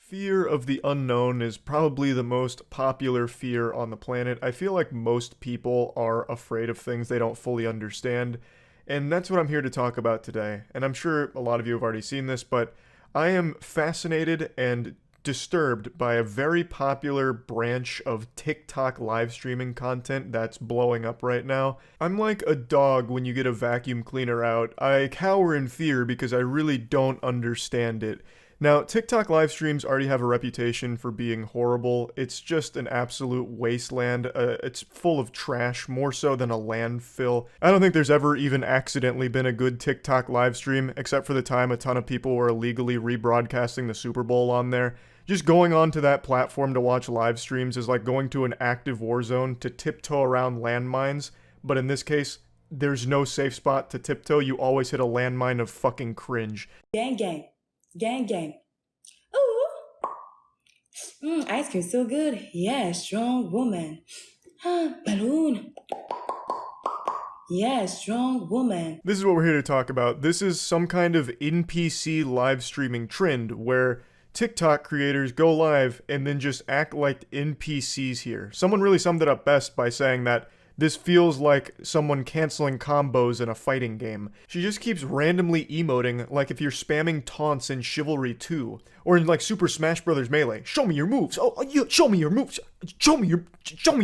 Fear of the unknown is probably the most popular fear on the planet. I feel like most people are afraid of things they don't fully understand, and that's what I'm here to talk about today. And I'm sure a lot of you have already seen this, but I am fascinated and disturbed by a very popular branch of TikTok live streaming content that's blowing up right now. I'm like a dog when you get a vacuum cleaner out. I cower in fear because I really don't understand it. Now, TikTok live streams already have a reputation for being horrible. It's just an absolute wasteland. It's full of trash, more so than a landfill. I don't think there's ever even accidentally been a good TikTok live stream, except for the time a ton of people were illegally rebroadcasting the Super Bowl on there. Just going onto that platform to watch live streams is like going to an active war zone to tiptoe around landmines, but in this case, there's no safe spot to tiptoe. You always hit a landmine of fucking cringe. Gang gang. Gang gang. Ooh. Ice cream so good. Yeah, strong woman. Balloon. Yeah, strong woman. This is what we're here to talk about. This is some kind of NPC live streaming trend where TikTok creators go live and then just act like NPCs here. Someone really summed it up best by saying that this feels like someone canceling combos in a fighting game. She just keeps randomly emoting like if you're spamming taunts in Chivalry 2 or in like Super Smash Bros. Melee. Show me your moves. Show me your moves. Show me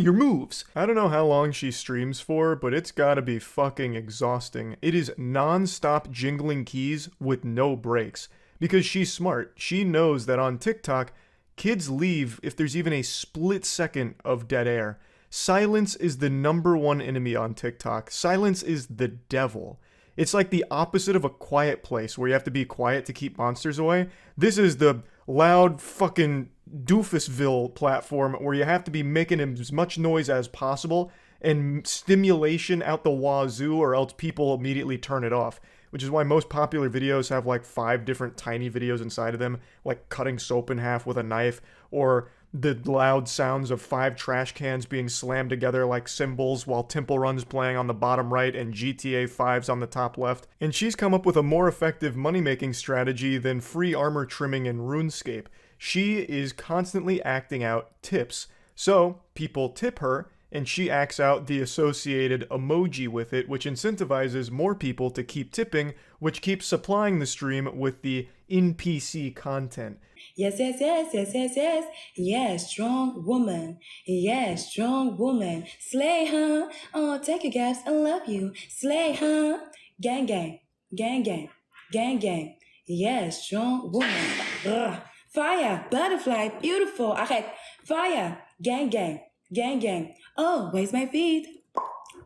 your moves. I don't know how long she streams for, but it's gotta be fucking exhausting. It is non-stop jingling keys with no breaks. Because she's smart. She knows that on TikTok, kids leave if there's even a split second of dead air. Silence is the number one enemy on TikTok. Silence is the devil. It's like the opposite of a quiet place where you have to be quiet to keep monsters away. This is the loud fucking doofusville platform where you have to be making as much noise as possible and stimulation out the wazoo or else people immediately turn it off. Which is why most popular videos have like 5 different tiny videos inside of them, like cutting soap in half with a knife, or the loud sounds of 5 trash cans being slammed together like cymbals while Temple Run's playing on the bottom right and GTA 5's on the top left. And she's come up with a more effective money-making strategy than free armor trimming in RuneScape. She is constantly acting out tips. So, people tip her, and she acts out the associated emoji with it, which incentivizes more people to keep tipping, which keeps supplying the stream with the NPC content. Yes, yes, yes, yes, yes, yes. Yeah, strong woman. Yeah, strong woman. Slay, huh? Oh, take your gaps. I love you. Slay, huh? Gang, gang. Gang, gang. Gang, gang. Yeah, strong woman. Ugh. Fire. Butterfly. Beautiful. Okay. Fire. Gang, gang. Gang, gang. Oh, where's my feet?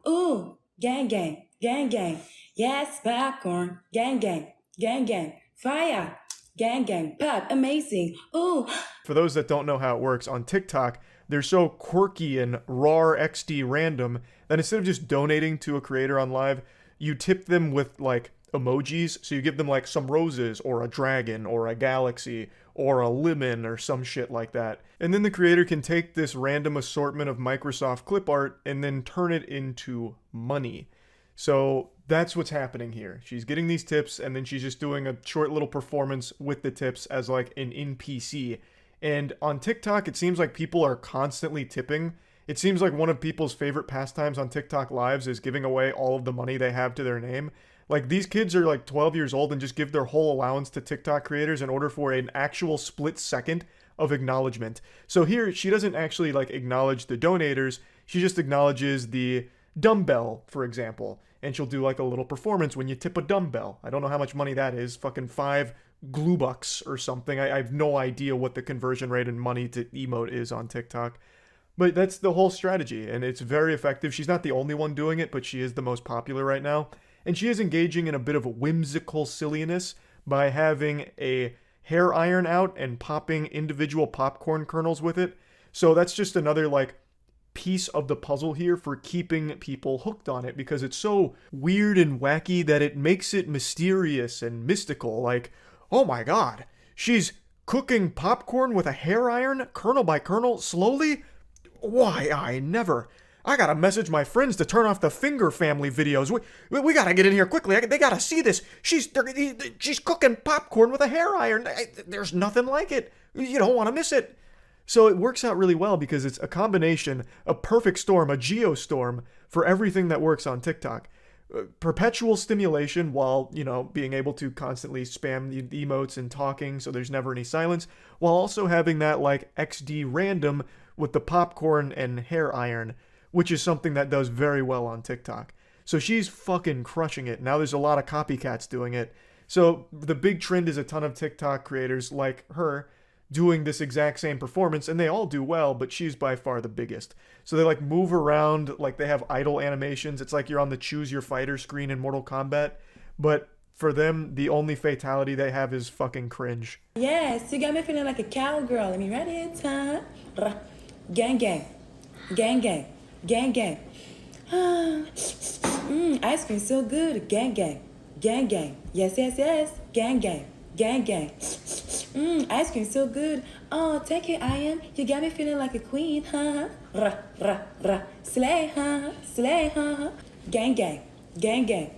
Ooh. Gang, gang. Gang, gang. Yes, popcorn. Gang, gang. Gang, gang. Fire. Gang, gang, pop, amazing, ooh. For those that don't know how it works, on TikTok, they're so quirky and raw XD random that instead of just donating to a creator on live, you tip them with like emojis. So you give them like some roses or a dragon or a galaxy or a lemon or some shit like that. And then the creator can take this random assortment of Microsoft clip art and then turn it into money. So that's what's happening here. She's getting these tips and then she's just doing a short little performance with the tips as like an NPC. And on TikTok, it seems like people are constantly tipping. It seems like one of people's favorite pastimes on TikTok lives is giving away all of the money they have to their name. Like these kids are like 12 years old and just give their whole allowance to TikTok creators in order for an actual split second of acknowledgement. So here, she doesn't actually like acknowledge the donators. She just acknowledges the dumbbell, for example. And she'll do like a little performance when you tip a dumbbell. I don't know how much money that is. Fucking 5 glue bucks or something. I have no idea what the conversion rate in money to emote is on TikTok. But that's the whole strategy, and it's very effective. She's not the only one doing it, but she is the most popular right now. And she is engaging in a bit of whimsical silliness by having a hair iron out and popping individual popcorn kernels with it. So that's just another like piece of the puzzle here for keeping people hooked on it, because it's so weird and wacky that it makes it mysterious and mystical. Like, oh my god, she's cooking popcorn with a hair iron, kernel by kernel, slowly? Why, I never. I gotta message my friends to turn off the Finger family videos. We gotta get in here quickly. They gotta see this. She's cooking popcorn with a hair iron. There's nothing like it. You don't want to miss it. So it works out really well because it's a combination, a perfect storm, a geostorm for everything that works on TikTok. Perpetual stimulation while, being able to constantly spam the emotes and talking so there's never any silence, while also having that like XD random with the popcorn and hair iron, which is something that does very well on TikTok. So she's fucking crushing it. Now there's a lot of copycats doing it. So the big trend is a ton of TikTok creators like her doing this exact same performance, and they all do well, but she's by far the biggest. So they like move around, like they have idle animations. It's like you're on the choose your fighter screen in Mortal Kombat, but for them, the only fatality they have is fucking cringe. Yes, you got me feeling like a cowgirl. Let me ready it, huh? Gang gang. Gang gang. Gang gang. Ice cream so good. Gang gang. Gang gang. Yes, yes, yes. Gang gang. Gang gang. Ice cream so good. Oh, take it, I am. You got me feeling like a queen, huh? Slay, huh? Slay, huh? Gang gang. Gang gang.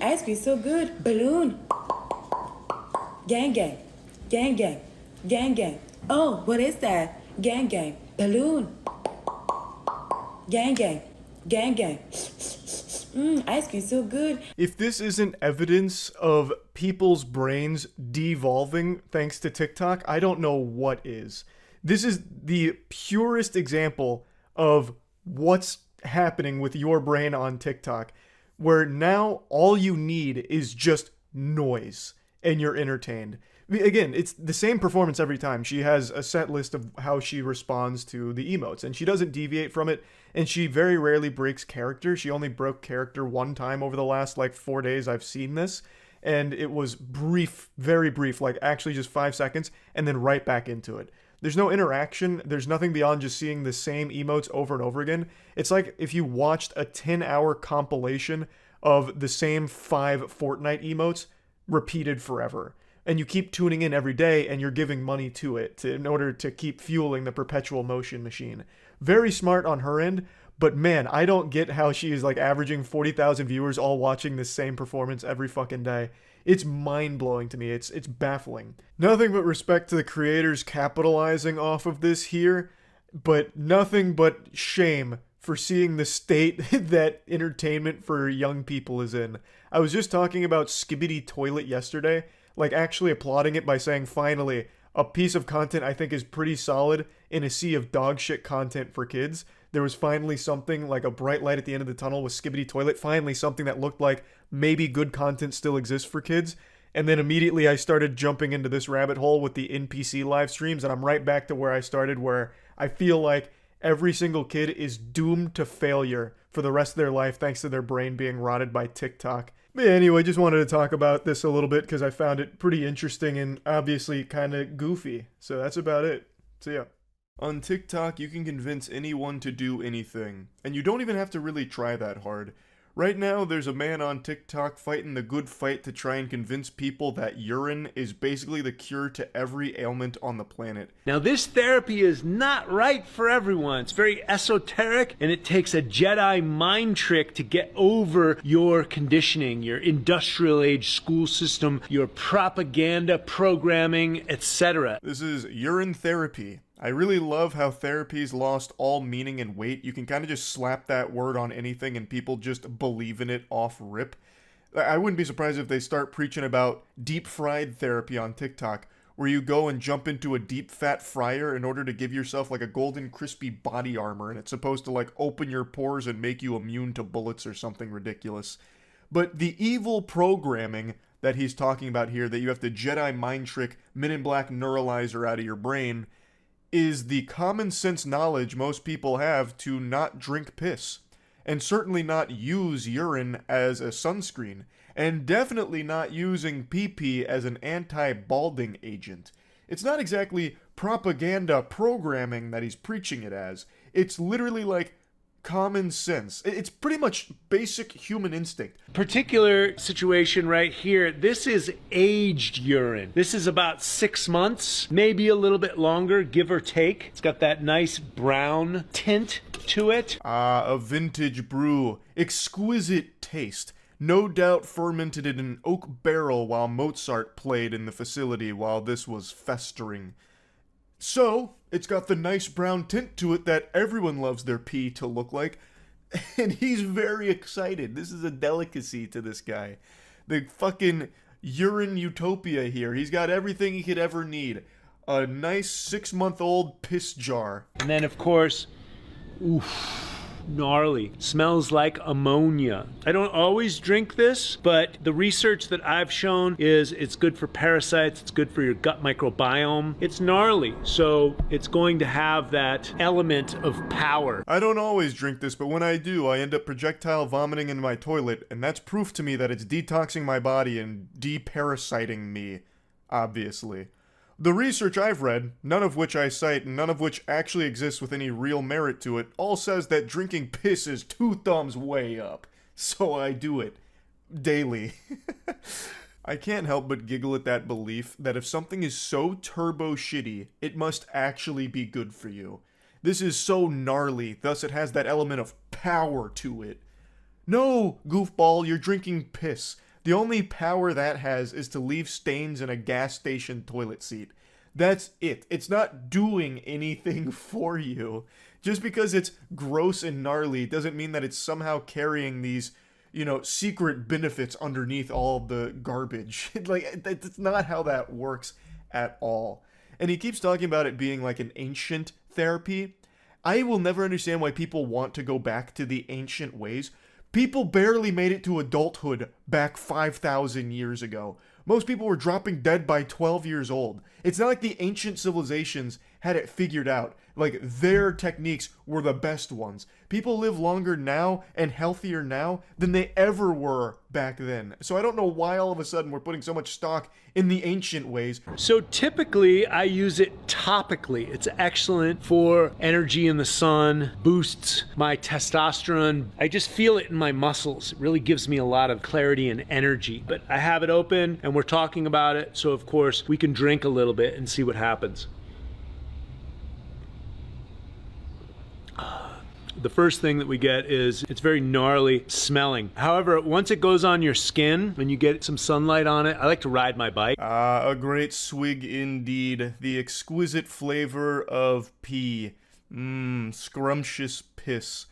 Ice cream so good. Balloon. Gang gang. Gang gang. Gang gang. Oh, what is that? Gang gang. Balloon. Gang gang. Gang gang. Ice cream so good. If this isn't evidence of people's brains devolving thanks to TikTok, I don't know what is. This is the purest example of what's happening with your brain on TikTok, where now all you need is just noise and you're entertained. Again, it's the same performance every time. She has a set list of how she responds to the emotes, and she doesn't deviate from it, and she very rarely breaks character. She only broke character one time over the last, 4 days I've seen this, and it was brief, very brief, actually just 5 seconds, and then right back into it. There's no interaction. There's nothing beyond just seeing the same emotes over and over again. It's like if you watched a 10-hour compilation of the same 5 Fortnite emotes repeated forever. And you keep tuning in every day and you're giving money to it in order to keep fueling the perpetual motion machine. Very smart on her end, but man, I don't get how she is averaging 40,000 viewers all watching this same performance every fucking day. It's mind-blowing to me. It's baffling. Nothing but respect to the creators capitalizing off of this here, but nothing but shame for seeing the state that entertainment for young people is in. I was just talking about Skibbity Toilet yesterday, actually applauding it by saying, finally, a piece of content I think is pretty solid in a sea of dog shit content for kids. There was finally something like a bright light at the end of the tunnel with Skibbity Toilet, finally something that looked like maybe good content still exists for kids. And then immediately I started jumping into this rabbit hole with the NPC live streams, and I'm right back to where I started, where I feel like every single kid is doomed to failure for the rest of their life thanks to their brain being rotted by TikTok. But anyway, just wanted to talk about this a little bit because I found it pretty interesting and obviously kind of goofy. So that's about it. See ya. On TikTok, you can convince anyone to do anything, and you don't even have to really try that hard. Right now, there's a man on TikTok fighting the good fight to try and convince people that urine is basically the cure to every ailment on the planet. Now, this therapy is not right for everyone. It's very esoteric, and it takes a Jedi mind trick to get over your conditioning, your industrial age school system, your propaganda programming, etc. This is urine therapy. I really love how therapy's lost all meaning and weight. You can kind of just slap that word on anything and people just believe in it off rip. I wouldn't be surprised if they start preaching about deep fried therapy on TikTok, where you go and jump into a deep fat fryer in order to give yourself a golden crispy body armor, and it's supposed to open your pores and make you immune to bullets or something ridiculous. But the evil programming that he's talking about here, that you have to Jedi mind trick Men in Black neuralizer out of your brain, is the common sense knowledge most people have to not drink piss, and certainly not use urine as a sunscreen, and definitely not using pee-pee as an anti-balding agent. It's not exactly propaganda programming that he's preaching it as. It's literally common sense. It's pretty much basic human instinct. Particular situation right here, this is aged urine. This is about 6 months, maybe a little bit longer, give or take. It's got that nice brown tint. to it. Ah, a vintage brew. Exquisite taste. No doubt fermented in an oak barrel while Mozart played in the facility while this was festering. So, it's got the nice brown tint to it that everyone loves their pee to look like. And he's very excited. This is a delicacy to this guy. The fucking urine utopia here. He's got everything he could ever need. A nice 6-month-old piss jar. And then, of course, oof, gnarly. Smells like ammonia. I don't always drink this, but the research that I've shown is it's good for parasites, it's good for your gut microbiome. It's gnarly, so it's going to have that element of power. I don't always drink this, but when I do, I end up projectile vomiting in my toilet, and that's proof to me that it's detoxing my body and deparasiting me, obviously. The research I've read, none of which I cite and none of which actually exists with any real merit to it, all says that drinking piss is 2 thumbs way up. So I do it. Daily. I can't help but giggle at that belief that if something is so turbo shitty, it must actually be good for you. This is so gnarly, thus it has that element of power to it. No, goofball, you're drinking piss. The only power that has is to leave stains in a gas station toilet seat. That's it. It's not doing anything for you. Just because it's gross and gnarly doesn't mean that it's somehow carrying these, secret benefits underneath all the garbage. That's not how that works at all. And he keeps talking about it being like an ancient therapy. I will never understand why people want to go back to the ancient ways. People barely made it to adulthood back 5,000 years ago. Most people were dropping dead by 12 years old. It's not like the ancient civilizations had it figured out. Like, their techniques were the best ones. People live longer now and healthier now than they ever were back then. So I don't know why all of a sudden we're putting so much stock in the ancient ways. So typically I use it topically. It's excellent for energy in the sun, boosts my testosterone. I just feel it in my muscles. It really gives me a lot of clarity and energy. But I have it open and we're talking about it. So of course we can drink a little bit and see what happens. The first thing that we get is it's very gnarly smelling. However, once it goes on your skin and you get some sunlight on it, I like to ride my bike. A great swig indeed. The exquisite flavor of pee. Scrumptious piss.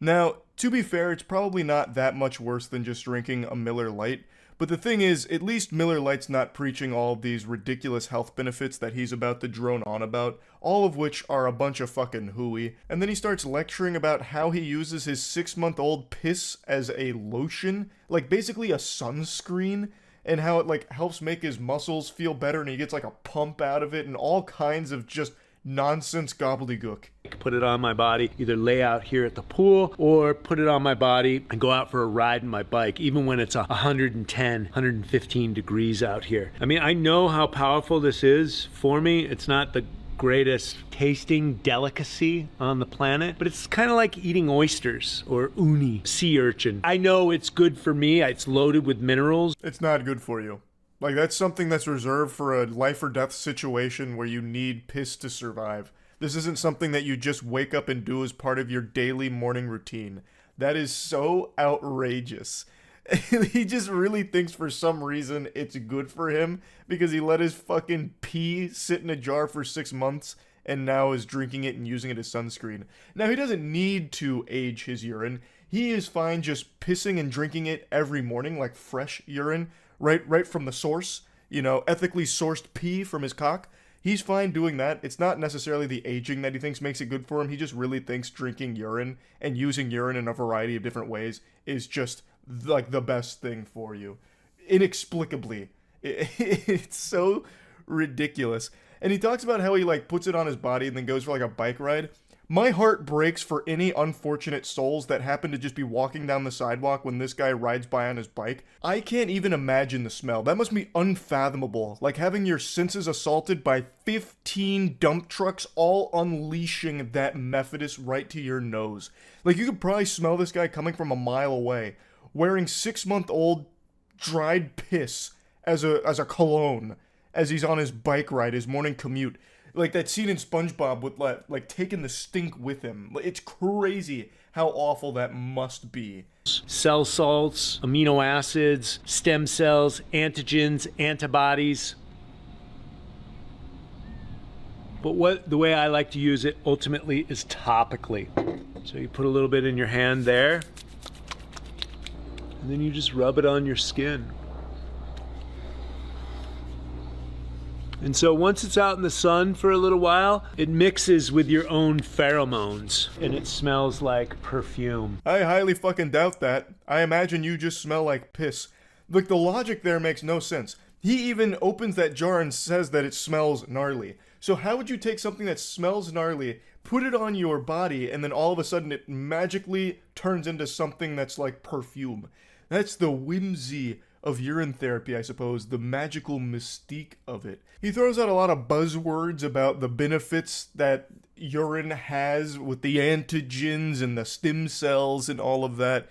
Now, to be fair, it's probably not that much worse than just drinking a Miller Lite. But the thing is, at least Miller Lite's not preaching all of these ridiculous health benefits that he's about to drone on about, all of which are a bunch of fucking hooey. And then he starts lecturing about how he uses his 6-month-old piss as a lotion, like basically a sunscreen, and how it helps make his muscles feel better and he gets like a pump out of it and all kinds of just nonsense gobbledygook. Put it on my body, either lay out here at the pool or put it on my body and go out for a ride in my bike, even when it's 110, 115 degrees out here. I mean, I know how powerful this is for me. It's not the greatest tasting delicacy on the planet, but it's kind of like eating oysters or uni, sea urchin. I know it's good for me. It's loaded with minerals. It's not good for you. Like, that's something that's reserved for a life or death situation where you need piss to survive. This isn't something that you just wake up and do as part of your daily morning routine. That is so outrageous. He just really thinks for some reason it's good for him because he let his fucking pee sit in a jar for 6 months and now is drinking it and using it as sunscreen. Now, he doesn't need to age his urine. He is fine just pissing and drinking it every morning like fresh urine. Right from the source, ethically sourced pee from his cock. He's fine doing that. It's not necessarily the aging that he thinks makes it good for him. He just really thinks drinking urine and using urine in a variety of different ways is just like the best thing for you. Inexplicably. It's so ridiculous. And he talks about how he puts it on his body and then goes for a bike ride. My heart breaks for any unfortunate souls that happen to just be walking down the sidewalk when this guy rides by on his bike. I can't even imagine the smell. That must be unfathomable. Like having your senses assaulted by 15 dump trucks all unleashing that Methodist right to your nose. Like, you could probably smell this guy coming from a mile away, wearing 6-month-old dried piss as a cologne as he's on his bike ride, his morning commute. Like that scene in SpongeBob with like taking the stink with him. It's crazy how awful that must be. Cell salts, amino acids, stem cells, antigens, antibodies. But the way I like to use it ultimately is topically. So you put a little bit in your hand there, and then you just rub it on your skin. And so once it's out in the sun for a little while, it mixes with your own pheromones, and it smells like perfume. I highly fucking doubt that. I imagine you just smell like piss. Like, the logic there makes no sense. He even opens that jar and says that it smells gnarly. So how would you take something that smells gnarly, put it on your body, and then all of a sudden it magically turns into something that's like perfume? That's the whimsy of urine therapy, I suppose, the magical mystique of it. He throws out a lot of buzzwords about the benefits that urine has with the antigens and the stem cells and all of that.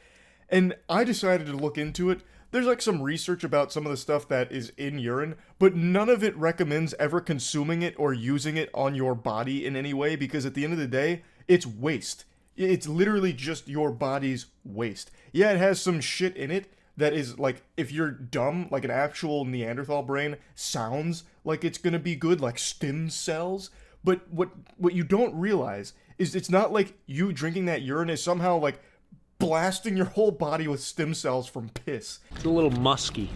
And I decided to look into it. There's like some research about some of the stuff that is in urine, but none of it recommends ever consuming it or using it on your body in any way, because at the end of the day, it's waste. It's literally just your body's waste. Yeah, it has some shit in it that is like, if you're dumb, like an actual Neanderthal brain, sounds like it's gonna be good, like stem cells. But what you don't realize is it's not like you drinking that urine is somehow like blasting your whole body with stem cells from piss. It's a little musky,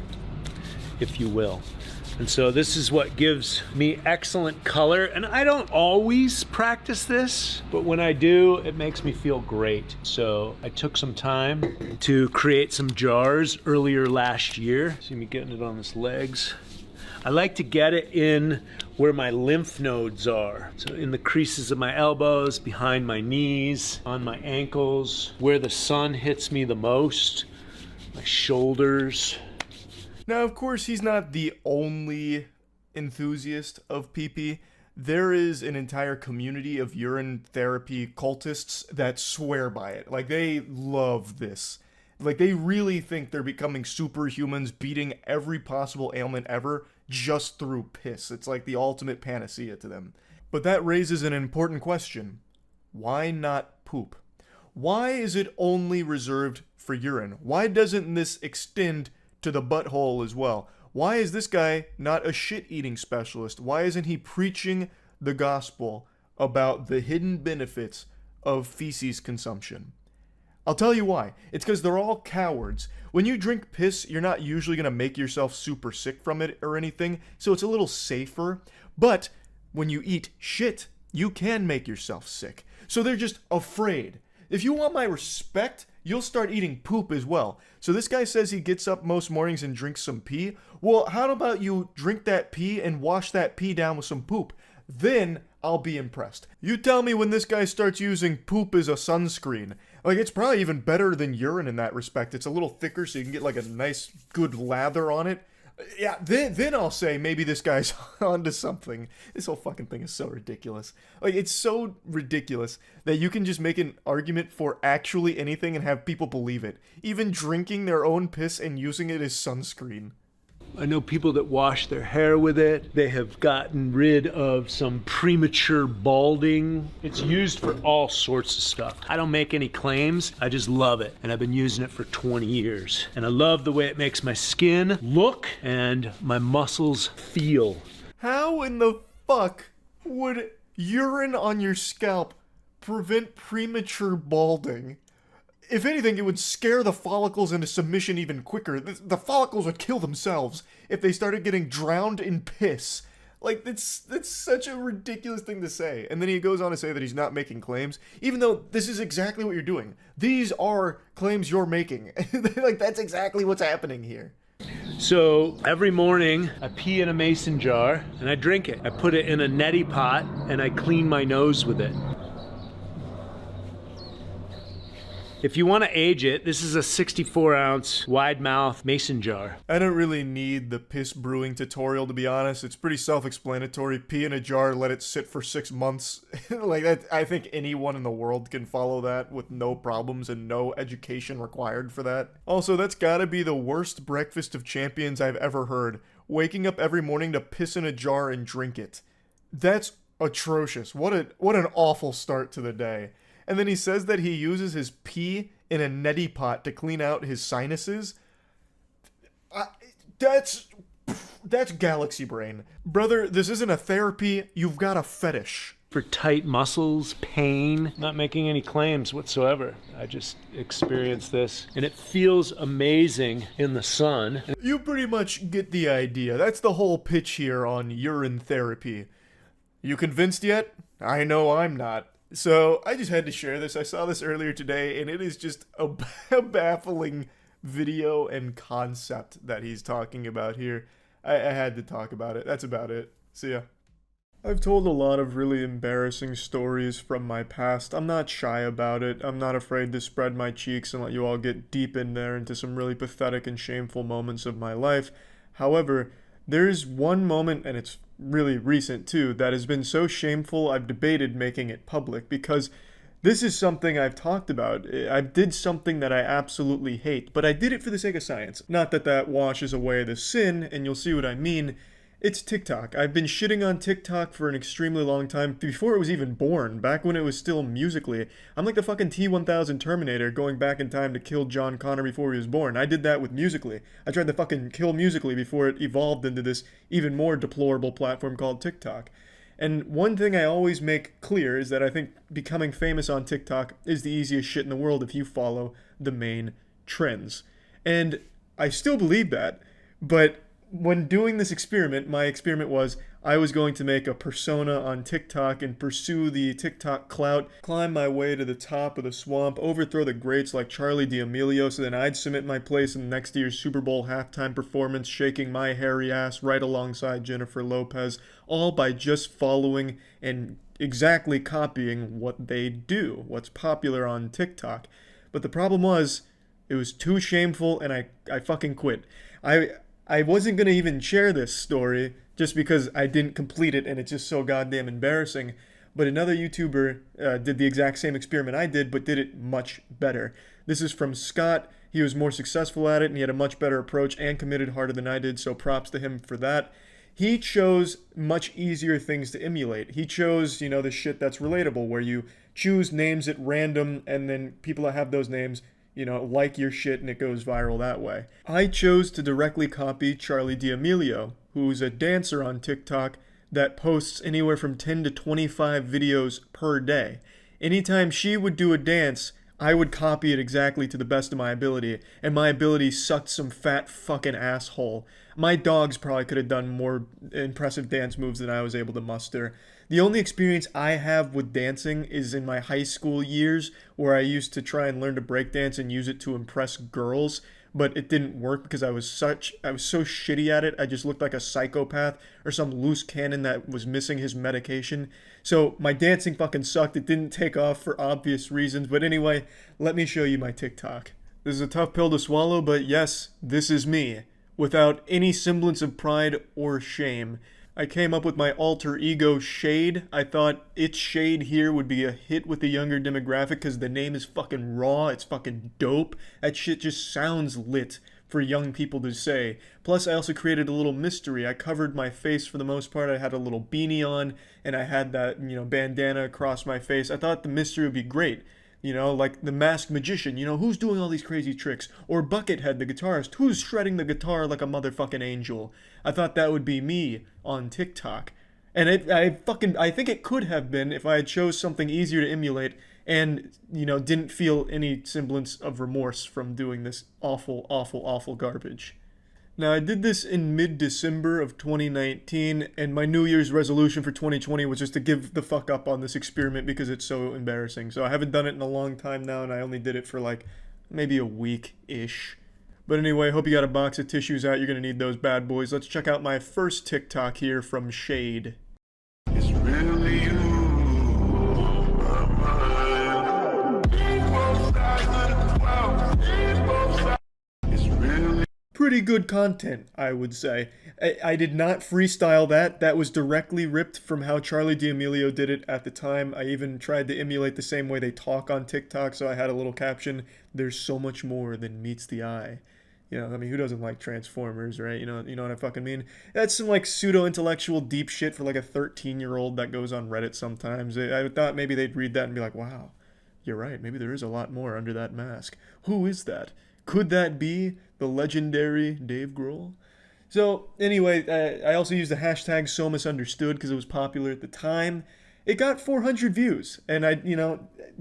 if you will. And so this is what gives me excellent color. And I don't always practice this, but when I do, it makes me feel great. So I took some time to create some jars earlier last year. See me getting it on his legs. I like to get it in where my lymph nodes are. So in the creases of my elbows, behind my knees, on my ankles, where the sun hits me the most, my shoulders. Now, of course, he's not the only enthusiast of pee-pee. There is an entire community of urine therapy cultists that swear by it. Like, they love this. Like, they really think they're becoming superhumans, beating every possible ailment ever just through piss. It's like the ultimate panacea to them. But that raises an important question. Why not poop? Why is it only reserved for urine? Why doesn't this extend to the butthole as well? Why is this guy not a shit-eating specialist? Why isn't he preaching the gospel about the hidden benefits of feces consumption? I'll tell you why. It's because they're all cowards. When you drink piss, you're not usually going to make yourself super sick from it or anything, so it's a little safer. But when you eat shit, you can make yourself sick. So they're just afraid. If you want my respect, you'll start eating poop as well. So this guy says he gets up most mornings and drinks some pee. Well, how about you drink that pee and wash that pee down with some poop? Then I'll be impressed. You tell me when this guy starts using poop as a sunscreen. Like, it's probably even better than urine in that respect. It's a little thicker so you can get like a nice good lather on it. Yeah, then I'll say maybe this guy's onto something. This whole fucking thing is so ridiculous. Like, it's so ridiculous that you can just make an argument for actually anything and have people believe it. Even drinking their own piss and using it as sunscreen. I know people that wash their hair with it. They have gotten rid of some premature balding. It's used for all sorts of stuff. I don't make any claims. I just love it. And I've been using it for 20 years. And I love the way it makes my skin look and my muscles feel. How in the fuck would urine on your scalp prevent premature balding? If anything, it would scare the follicles into submission even quicker. The follicles would kill themselves if they started getting drowned in piss. Like, that's such a ridiculous thing to say. And then he goes on to say that he's not making claims, even though this is exactly what you're doing. These are claims you're making. Like, that's exactly what's happening here. So every morning I pee in a mason jar and I drink it. I put it in a neti pot and I clean my nose with it. If you want to age it, this is a 64-ounce wide mouth mason jar. I don't really need the piss brewing tutorial, to be honest. It's pretty self-explanatory. Pee in a jar, let it sit for 6 months. Like that, I think anyone in the world can follow that with no problems and no education required for that. Also, that's gotta be the worst breakfast of champions I've ever heard. Waking up every morning to piss in a jar and drink it. That's atrocious. What an awful start to the day. And then he says that he uses his pee in a neti pot to clean out his sinuses. That's galaxy brain. Brother, this isn't a therapy, you've got a fetish. For tight muscles, pain, not making any claims whatsoever. I just experienced this and it feels amazing in the sun. You pretty much get the idea. That's the whole pitch here on urine therapy. You convinced yet? I know I'm not. So I just had to share this. I saw this earlier today and it is just a baffling video and concept that he's talking about here. I had to talk about it. That's about it. See ya. I've told a lot of really embarrassing stories from my past. I'm not shy about it. I'm not afraid to spread my cheeks and let you all get deep in there into some really pathetic and shameful moments of my life. However, there's one moment, and it's really recent too, that has been so shameful I've debated making it public because this is something I've talked about. I did something that I absolutely hate, but I did it for the sake of science. Not that that washes away the sin, and you'll see what I mean. It's TikTok. I've been shitting on TikTok for an extremely long time, before it was even born, back when it was still Musical.ly. I'm like the fucking T-1000 Terminator going back in time to kill John Connor before he was born. I did that with Musical.ly. I tried to fucking kill Musical.ly before it evolved into this even more deplorable platform called TikTok. And one thing I always make clear is that I think becoming famous on TikTok is the easiest shit in the world if you follow the main trends. And I still believe that, but when doing this experiment, my experiment was I was going to make a persona on TikTok and pursue the TikTok clout, climb my way to the top of the swamp, overthrow the greats like Charli D'Amelio, so then I'd cement my place in next year's Super Bowl halftime performance, shaking my hairy ass right alongside Jennifer Lopez, all by just following and exactly copying what they do, what's popular on TikTok. But the problem was, it was too shameful and I fucking quit. I wasn't going to even share this story just because I didn't complete it and it's just so goddamn embarrassing. But another YouTuber did the exact same experiment I did, but did it much better. This is from Scott. He was more successful at it and he had a much better approach and committed harder than I did, so props to him for that. He chose much easier things to emulate. He chose, the shit that's relatable, where you choose names at random and then people that have those names like your shit and it goes viral that way. I chose to directly copy Charli D'Amelio, who's a dancer on TikTok that posts anywhere from 10 to 25 videos per day. Anytime she would do a dance, I would copy it exactly to the best of my ability, and my ability sucked some fat fucking asshole. My dogs probably could have done more impressive dance moves than I was able to muster. The only experience I have with dancing is in my high school years, where I used to try and learn to breakdance and use it to impress girls, but it didn't work because I was so shitty at it. I just looked like a psychopath or some loose cannon that was missing his medication. So my dancing fucking sucked. It didn't take off for obvious reasons. But anyway, let me show you my TikTok. This is a tough pill to swallow, but yes, this is me, without any semblance of pride or shame. I came up with my alter ego Shade. I thought It's Shade here would be a hit with the younger demographic because the name is fucking raw, it's fucking dope. That shit just sounds lit for young people to say. Plus, I also created a little mystery. I covered my face for the most part. I had a little beanie on, and I had that, bandana across my face. I thought the mystery would be great. Like the masked magician, who's doing all these crazy tricks? Or Buckethead, the guitarist, who's shredding the guitar like a motherfucking angel? I thought that would be me on TikTok. And I think it could have been if I had chose something easier to emulate and, didn't feel any semblance of remorse from doing this awful, awful, awful garbage. Now, I did this in mid-December of 2019, and my New Year's resolution for 2020 was just to give the fuck up on this experiment because it's so embarrassing. So I haven't done it in a long time now, and I only did it for maybe a week-ish. But anyway, hope you got a box of tissues out. You're going to need those bad boys. Let's check out my first TikTok here from Shade. It's really you. Pretty good content, I would say. I did not freestyle that. That was directly ripped from how Charli D'Amelio did it at the time. I even tried to emulate the same way they talk on TikTok, so I had a little caption, "There's so much more than meets the eye." You know, I mean, who doesn't like Transformers, right? You know what I fucking mean? That's some like pseudo-intellectual deep shit for like a 13-year-old that goes on Reddit sometimes. I thought maybe they'd read that and be like, wow, you're right. Maybe there is a lot more under that mask. Who is that? Could that be the legendary Dave Grohl? So anyway, I also used the hashtag so misunderstood because it was popular at the time. It got 400 views, and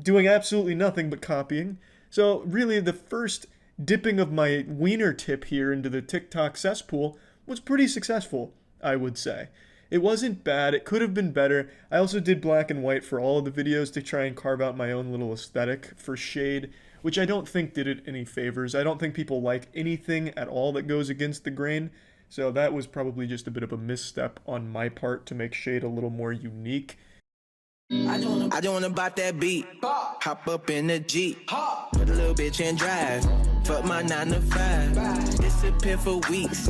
doing absolutely nothing but copying. So really, the first dipping of my wiener tip here into the TikTok cesspool was pretty successful, I would say. It wasn't bad, it could have been better. I also did black and white for all of the videos to try and carve out my own little aesthetic for Shade, which I don't think did it any favors. I don't think people like anything at all that goes against the grain, so that was probably just a bit of a misstep on my part to make Shade a little more unique. I just wanna bop that beat, hop up in the Jeep, put a little bitch and drive, fuck my 9 to 5, disappear for weeks.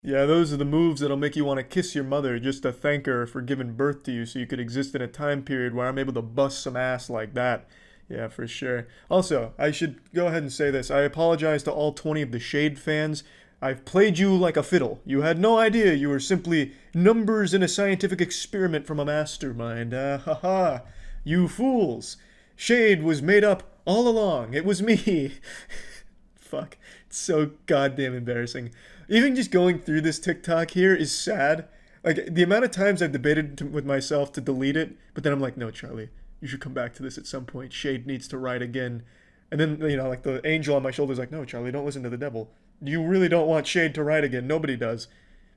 Yeah, those are the moves that'll make you want to kiss your mother just to thank her for giving birth to you so you could exist in a time period where I'm able to bust some ass like that. Yeah, for sure. Also, I should go ahead and say this. I apologize to all 20 of the Shade fans. I've played you like a fiddle. You had no idea you were simply numbers in a scientific experiment from a mastermind. Ha. You fools. Shade was made up all along. It was me. Fuck. It's so goddamn embarrassing. Even just going through this TikTok here is sad. Like, the amount of times I've debated with myself to delete it, but then I'm like, no, Charlie, you should come back to this at some point. Shade needs to write again. And then, like the angel on my shoulder is like, no, Charlie, don't listen to the devil. You really don't want Shade to write again. Nobody does.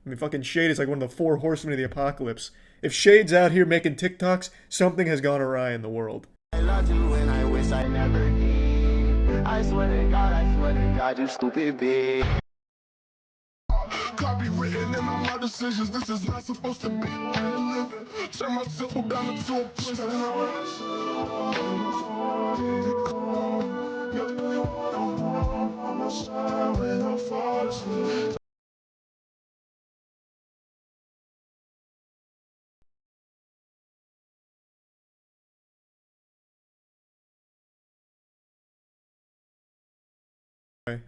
I mean, fucking Shade is like one of the 4 horsemen of the apocalypse. If Shade's out here making TikToks, something has gone awry in the world. I love you and I wish I never did. I swear to God, you stupid bitch. Copywritten in all my decisions. This is not supposed to be living. Turn myself down into a prison.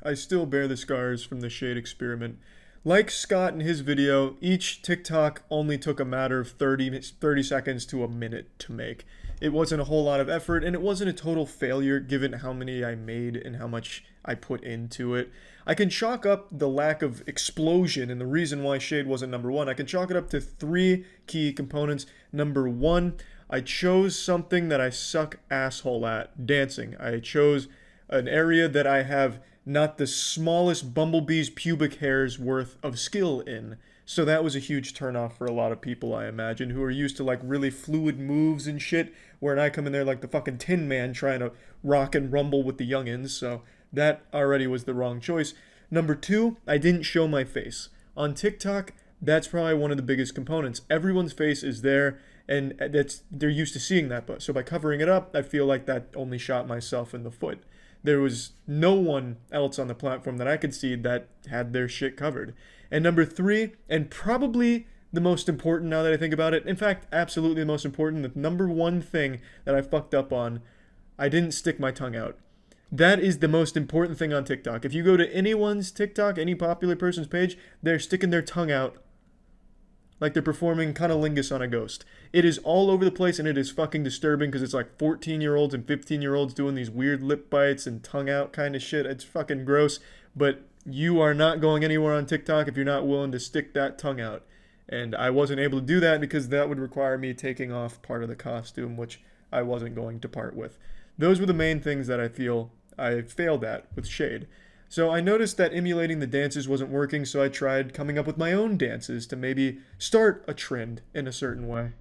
I still bear the scars from the Shade experiment. Like Scott in his video, each TikTok only took a matter of 30 seconds to a minute to make. It wasn't a whole lot of effort, and it wasn't a total failure given how many I made and how much I put into it. I can chalk up the lack of explosion and the reason why Shade wasn't number 1. I can chalk it up to 3 key components. Number 1, I chose something that I suck asshole at, dancing. I chose an area that I have not the smallest bumblebee's pubic hair's worth of skill in. So that was a huge turnoff for a lot of people, I imagine, who are used to like really fluid moves and shit, where I come in there like the fucking Tin Man trying to rock and rumble with the youngins, so that already was the wrong choice. Number 2, I didn't show my face. On TikTok, that's probably one of the biggest components. Everyone's face is there, and they're used to seeing that, but so by covering it up, I feel like that only shot myself in the foot. There was no one else on the platform that I could see that had their shit covered. And number 3, and probably the most important now that I think about it, in fact, absolutely the most important, the number 1 thing that I fucked up on, I didn't stick my tongue out. That is the most important thing on TikTok. If you go to anyone's TikTok, any popular person's page, they're sticking their tongue out like they're performing cunnilingus on a ghost. It is all over the place, and it is fucking disturbing because it's like 14-year-olds and 15-year-olds doing these weird lip bites and tongue out kind of shit. It's fucking gross, but you are not going anywhere on TikTok if you're not willing to stick that tongue out. And I wasn't able to do that because that would require me taking off part of the costume, which I wasn't going to part with. Those were the main things that I feel I failed at with Shade. So I noticed that emulating the dances wasn't working, so I tried coming up with my own dances to maybe start a trend in a certain way.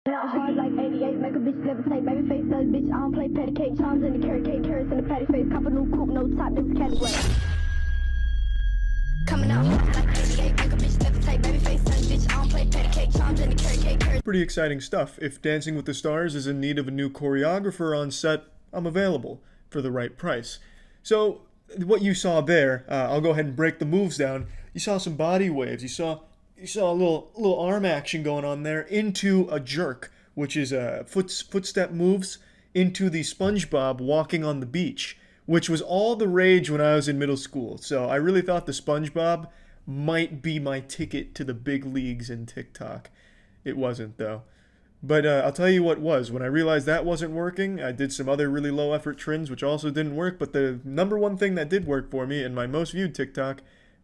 Hard like 88, make a bitch levitate, baby face does bitch, I don't play patty cake, charms in the carrot cake, carrots in the patty face, cop a new coupe, no top, this is category. Coming out hard like 88, make a bitch levitate, baby face does bitch, I don't play patty cake, charms in the carrot cake, carrots. Pretty exciting stuff. If Dancing with the Stars is in need of a new choreographer on set, I'm available for the right price. So what you saw there, I'll go ahead and break the moves down. You saw some body waves, you saw you saw a little arm action going on there, into a jerk, which is footstep moves into the SpongeBob walking on the beach, which was all the rage when I was in middle school. So I really thought the SpongeBob might be my ticket to the big leagues in TikTok. It wasn't, though. But I'll tell you what was. When I realized that wasn't working, I did some other really low effort trends which also didn't work. But the number one thing that did work for me in my most viewed TikTok,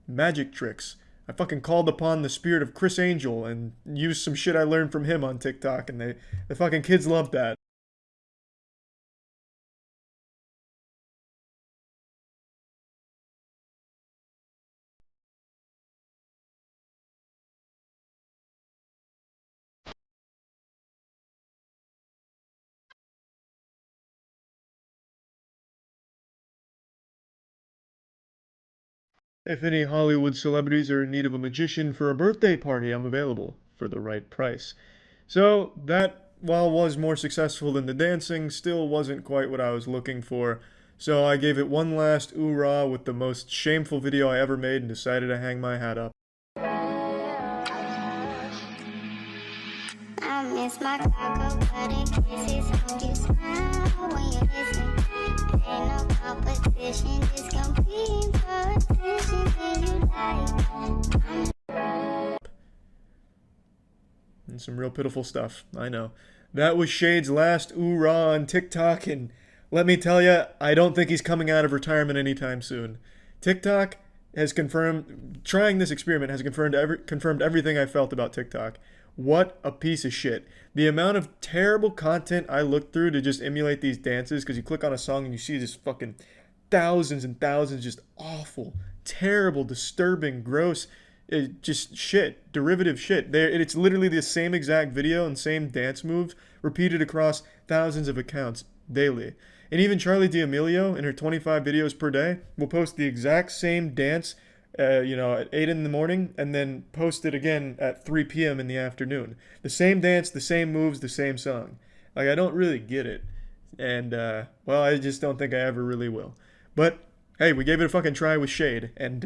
magic tricks. I fucking called upon the spirit of Chris Angel and used some shit I learned from him on TikTok, and the fucking kids loved that. If any Hollywood celebrities are in need of a magician for a birthday party, I'm available for the right price. So that, while was more successful than the dancing, still wasn't quite what I was looking for. So I gave it one last ooh-rah with the most shameful video I ever made and decided to hang my hat up. I miss my cocoa-butter kisses. Hope you smile when you listen. Ain't no competition, just competing for attention. Do you like? And some real pitiful stuff, I know. That was Shade's last ooh-rah on TikTok, and let me tell you, I don't think he's coming out of retirement anytime soon. TikTok has confirmed, trying this experiment has confirmed everything I felt about TikTok. What a piece of shit. The amount of terrible content I looked through to just emulate these dances, because you click on a song and you see just fucking thousands and thousands, just awful, terrible, disturbing, gross, just shit, derivative shit. It's literally the same exact video and same dance moves repeated across thousands of accounts daily. And even Charlie D'Amelio, in her 25 videos per day, will post the exact same dance at 8 in the morning, and then post it again at 3 p.m. in the afternoon. The same dance, the same moves, the same song. Like, I don't really get it. And, well, I just don't think I ever really will. But, hey, we gave it a fucking try with Shade, and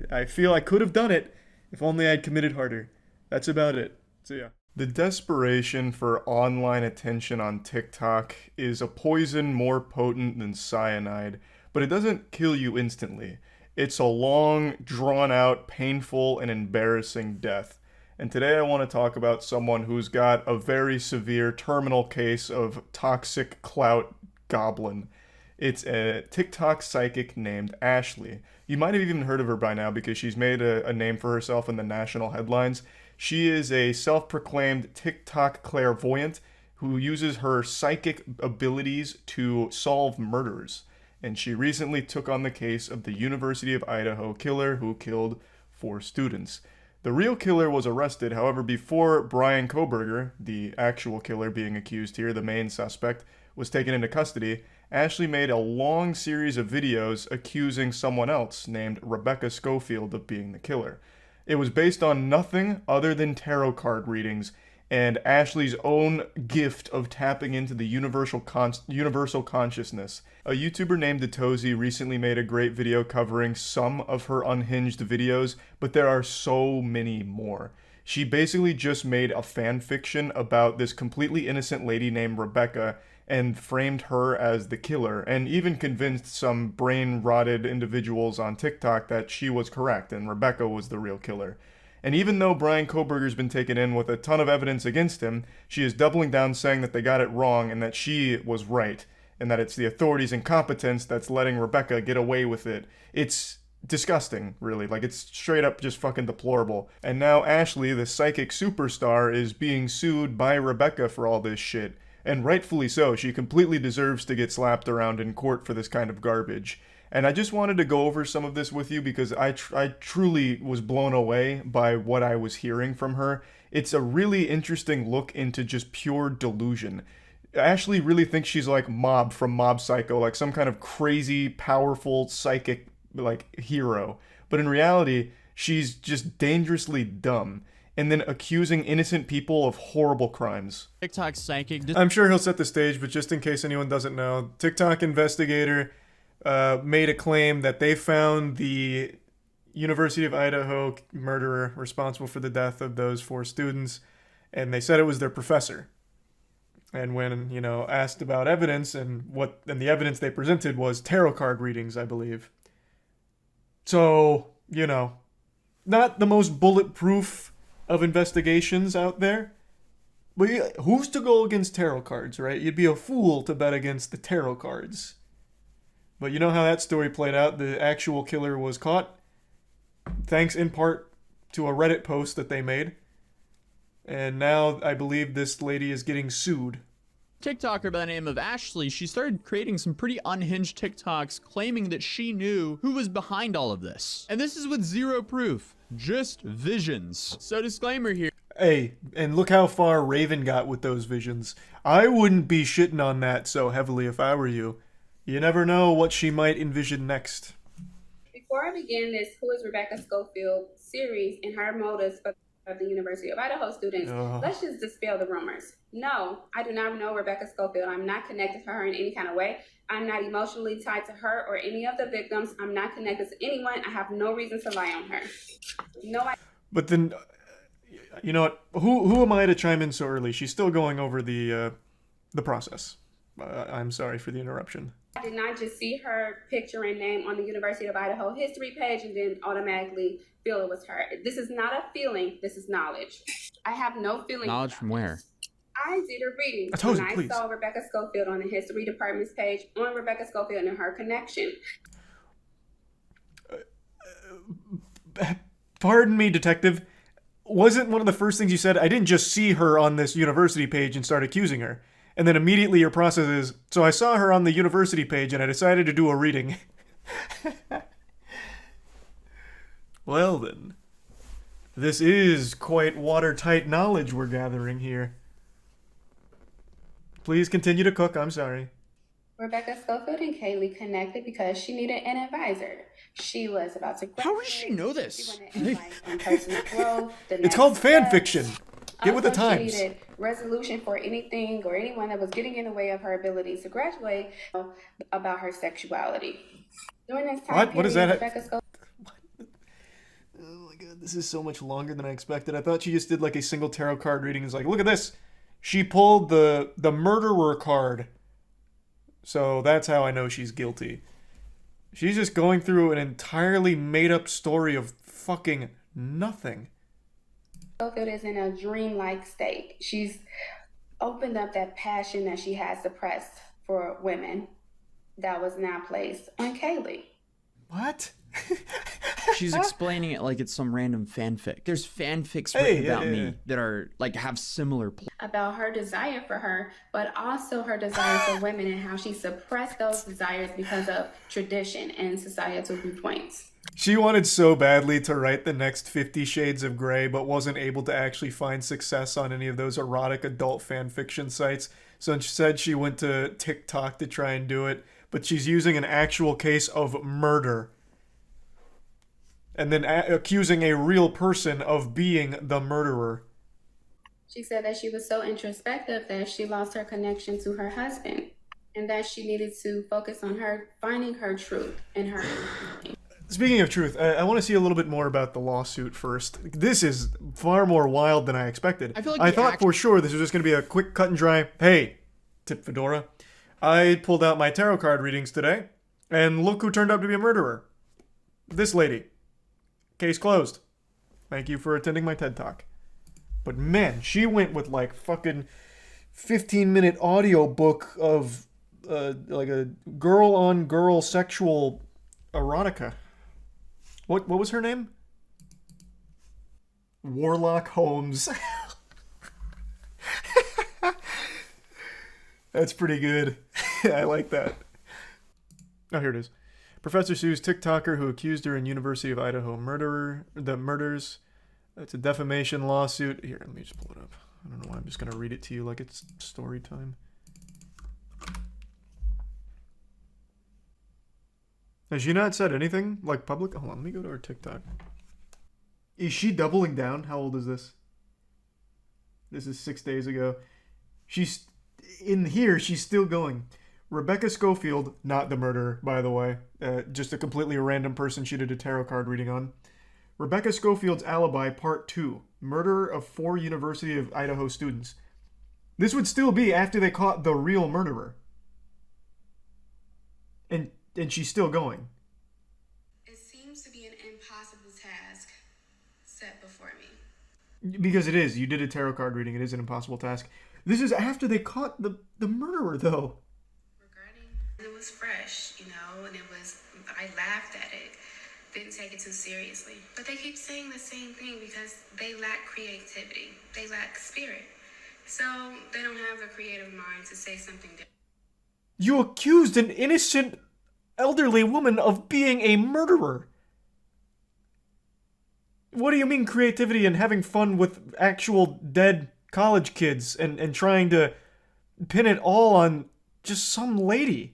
I feel I could have done it if only I'd committed harder. That's about it. So, yeah. The desperation for online attention on TikTok is a poison more potent than cyanide, but it doesn't kill you instantly. It's a long, drawn-out, painful, and embarrassing death. And today I want to talk about someone who's got a very severe terminal case of toxic clout goblin. It's a TikTok psychic named Ashley. You might have even heard of her by now because she's made a name for herself in the national headlines. She is a self-proclaimed TikTok clairvoyant who uses her psychic abilities to solve murders. And she recently took on the case of the University of Idaho killer who killed 4 students. The real killer was arrested, however, before Bryan Kohberger, the actual killer being accused here, the main suspect, was taken into custody. Ashley made a long series of videos accusing someone else named Rebecca Schofield of being the killer. It was based on nothing other than tarot card readings and Ashley's own gift of tapping into the universal consciousness. A YouTuber named Detozy recently made a great video covering some of her unhinged videos, but there are so many more. She basically just made a fan fiction about this completely innocent lady named Rebecca and framed her as the killer, and even convinced some brain-rotted individuals on TikTok that she was correct and Rebecca was the real killer. And even though Bryan Kohberger's been taken in with a ton of evidence against him, she is doubling down saying that they got it wrong and that she was right, and that it's the authorities' incompetence that's letting Rebecca get away with it. It's disgusting, really. Like, it's straight up just fucking deplorable. And now Ashley, the psychic superstar, is being sued by Rebecca for all this shit. And rightfully so. She completely deserves to get slapped around in court for this kind of garbage. And I just wanted to go over some of this with you because I truly was blown away by what I was hearing from her. It's a really interesting look into just pure delusion. Ashley really thinks she's like Mob from Mob Psycho, like some kind of crazy, powerful, psychic, like, hero. But in reality, she's just dangerously dumb. And then accusing innocent people of horrible crimes. TikTok psychic. I'm sure he'll set the stage, but just in case anyone doesn't know, TikTok investigator made a claim that they found the University of Idaho murderer responsible for the death of those 4 students, and they said it was their professor. And when, asked about evidence, and the evidence they presented was tarot card readings, I believe. So, not the most bulletproof of investigations out there. But who's to go against tarot cards, right? You'd be a fool to bet against the tarot cards. But you know how that story played out? The actual killer was caught, thanks in part to a Reddit post that they made. And now I believe this lady is getting sued. TikToker by the name of Ashley, she started creating some pretty unhinged TikToks claiming that she knew who was behind all of this. And this is with zero proof, just visions. So disclaimer here. Hey, and look how far Raven got with those visions. I wouldn't be shitting on that so heavily if I were you. You never know what she might envision next. Before I begin this Who is Rebecca Schofield series and her motives for the University of Idaho students, let's just dispel the rumors. No, I do not know Rebecca Schofield. I'm not connected to her in any kind of way. I'm not emotionally tied to her or any of the victims. I'm not connected to anyone. I have no reason to lie on her. But then, you know what? Who am I to chime in so early? She's still going over the process. I'm sorry for the interruption. I did not just see her picture and name on the University of Idaho history page and then automatically feel it was her. This is not a feeling. This is knowledge. I have no feeling. Knowledge from where? I did a reading when I saw Rebecca Schofield on the history department's page on Rebecca Schofield and her connection. Pardon me, detective. Wasn't one of the first things you said, I didn't just see her on this university page and start accusing her. And then immediately your process is, so I saw her on the university page and I decided to do a reading. Well then, this is quite watertight knowledge we're gathering here. Please continue to cook, I'm sorry. Rebecca Schofield and Kaylee connected because she needed an advisor. She was about to graduate. How does she know this? She wanted advice on personal growth. It's called fan fiction. Get with the times. She needed resolution for anything or anyone that was getting in the way of her ability to graduate about her sexuality. During this time what is that? Rebecca Schofield. Oh my god, this is so much longer than I expected. I thought she just did like a single tarot card reading. It's like, look at this. She pulled the murderer card. So that's how I know she's guilty. She's just going through an entirely made up story of fucking nothing. Schofield is in a dreamlike state. She's opened up that passion that she had suppressed for women that was now placed on Kaylee. What? She's explaining it like it's some random fanfic. There's fanfics written about me that are like have similar about her desire for her, but also her desire for women and how she suppressed those desires because of tradition and societal viewpoints. She wanted so badly to write the next 50 Shades of Grey, but wasn't able to actually find success on any of those erotic adult fan fiction sites. So instead she went to TikTok to try and do it, but she's using an actual case of murder. And then accusing a real person of being the murderer. She said that she was so introspective that she lost her connection to her husband and that she needed to focus on her finding her truth and her. Speaking of truth, I want to see a little bit more about the lawsuit first. This is far more wild than I expected. I thought for sure this was just going to be a quick cut and dry, hey, tip Fedora. I pulled out my tarot card readings today, and look who turned out to be a murderer. This lady. Case closed. Thank you for attending my TED Talk. But man, she went with like fucking 15-minute audio book of like a girl-on-girl sexual erotica. What was her name? Warlock Holmes. That's pretty good. I like that. Oh, here it is. Professor sues TikToker who accused her in University of Idaho murders. It's a defamation lawsuit. Here, let me just pull it up. I don't know why I'm just going to read it to you like it's story time. Has she not said anything like public? Hold on, let me go to her TikTok. Is she doubling down? How old is this? This is 6 days ago. She's in here. She's still going. Rebecca Schofield, not the murderer, by the way, just a completely random person she did a tarot card reading on. Rebecca Schofield's alibi, part 2. Murder of 4 University of Idaho students. This would still be after they caught the real murderer. And she's still going. It seems to be an impossible task set before me. Because it is. You did a tarot card reading. It is an impossible task. This is after they caught the murderer, though. It was fresh, you know, and I laughed at it. Didn't take it too seriously. But they keep saying the same thing because they lack creativity. They lack spirit. So they don't have the creative mind to say something different. You accused an innocent elderly woman of being a murderer. What do you mean creativity and having fun with actual dead college kids and trying to pin it all on just some lady?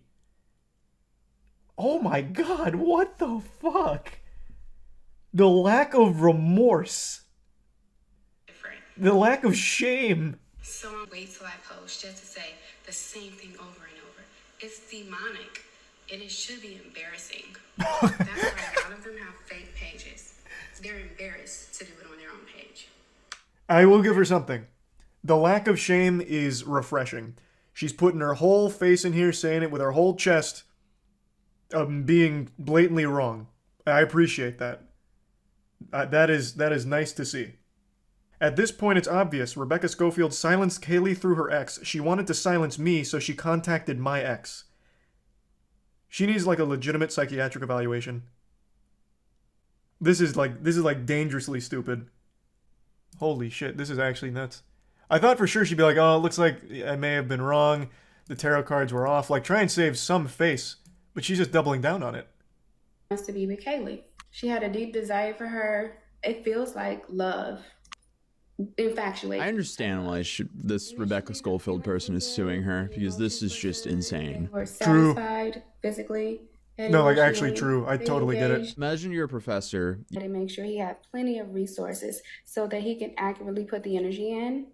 Oh my god, what the fuck? The lack of remorse. The lack of shame. So I'll wait till I post just to say the same thing over and over. It's demonic, and it should be embarrassing. That's why a lot of them have fake pages. They're embarrassed to do it on their own page. I will give her something. The lack of shame is refreshing. She's putting her whole face in here, saying it with her whole chest, being blatantly wrong. I appreciate that. That is nice to see. At this point, it's obvious. Rebecca Schofield silenced Kaylee through her ex. She wanted to silence me, so she contacted my ex. She needs like a legitimate psychiatric evaluation. This is like dangerously stupid. Holy shit, this is actually nuts. I thought for sure she'd be like, oh, it looks like I may have been wrong. The tarot cards were off. Like, try and save some face. But she's just doubling down on it. Wants to be with Kaylee. She had a deep desire for her. It feels like love. Infatuation. I understand why this Rebecca Schofield person is suing her, because this is just insane. We're satisfied physically. No, like actually true. I totally get it. Imagine you're a professor. To make sure he had plenty of resources so that he can accurately put the energy in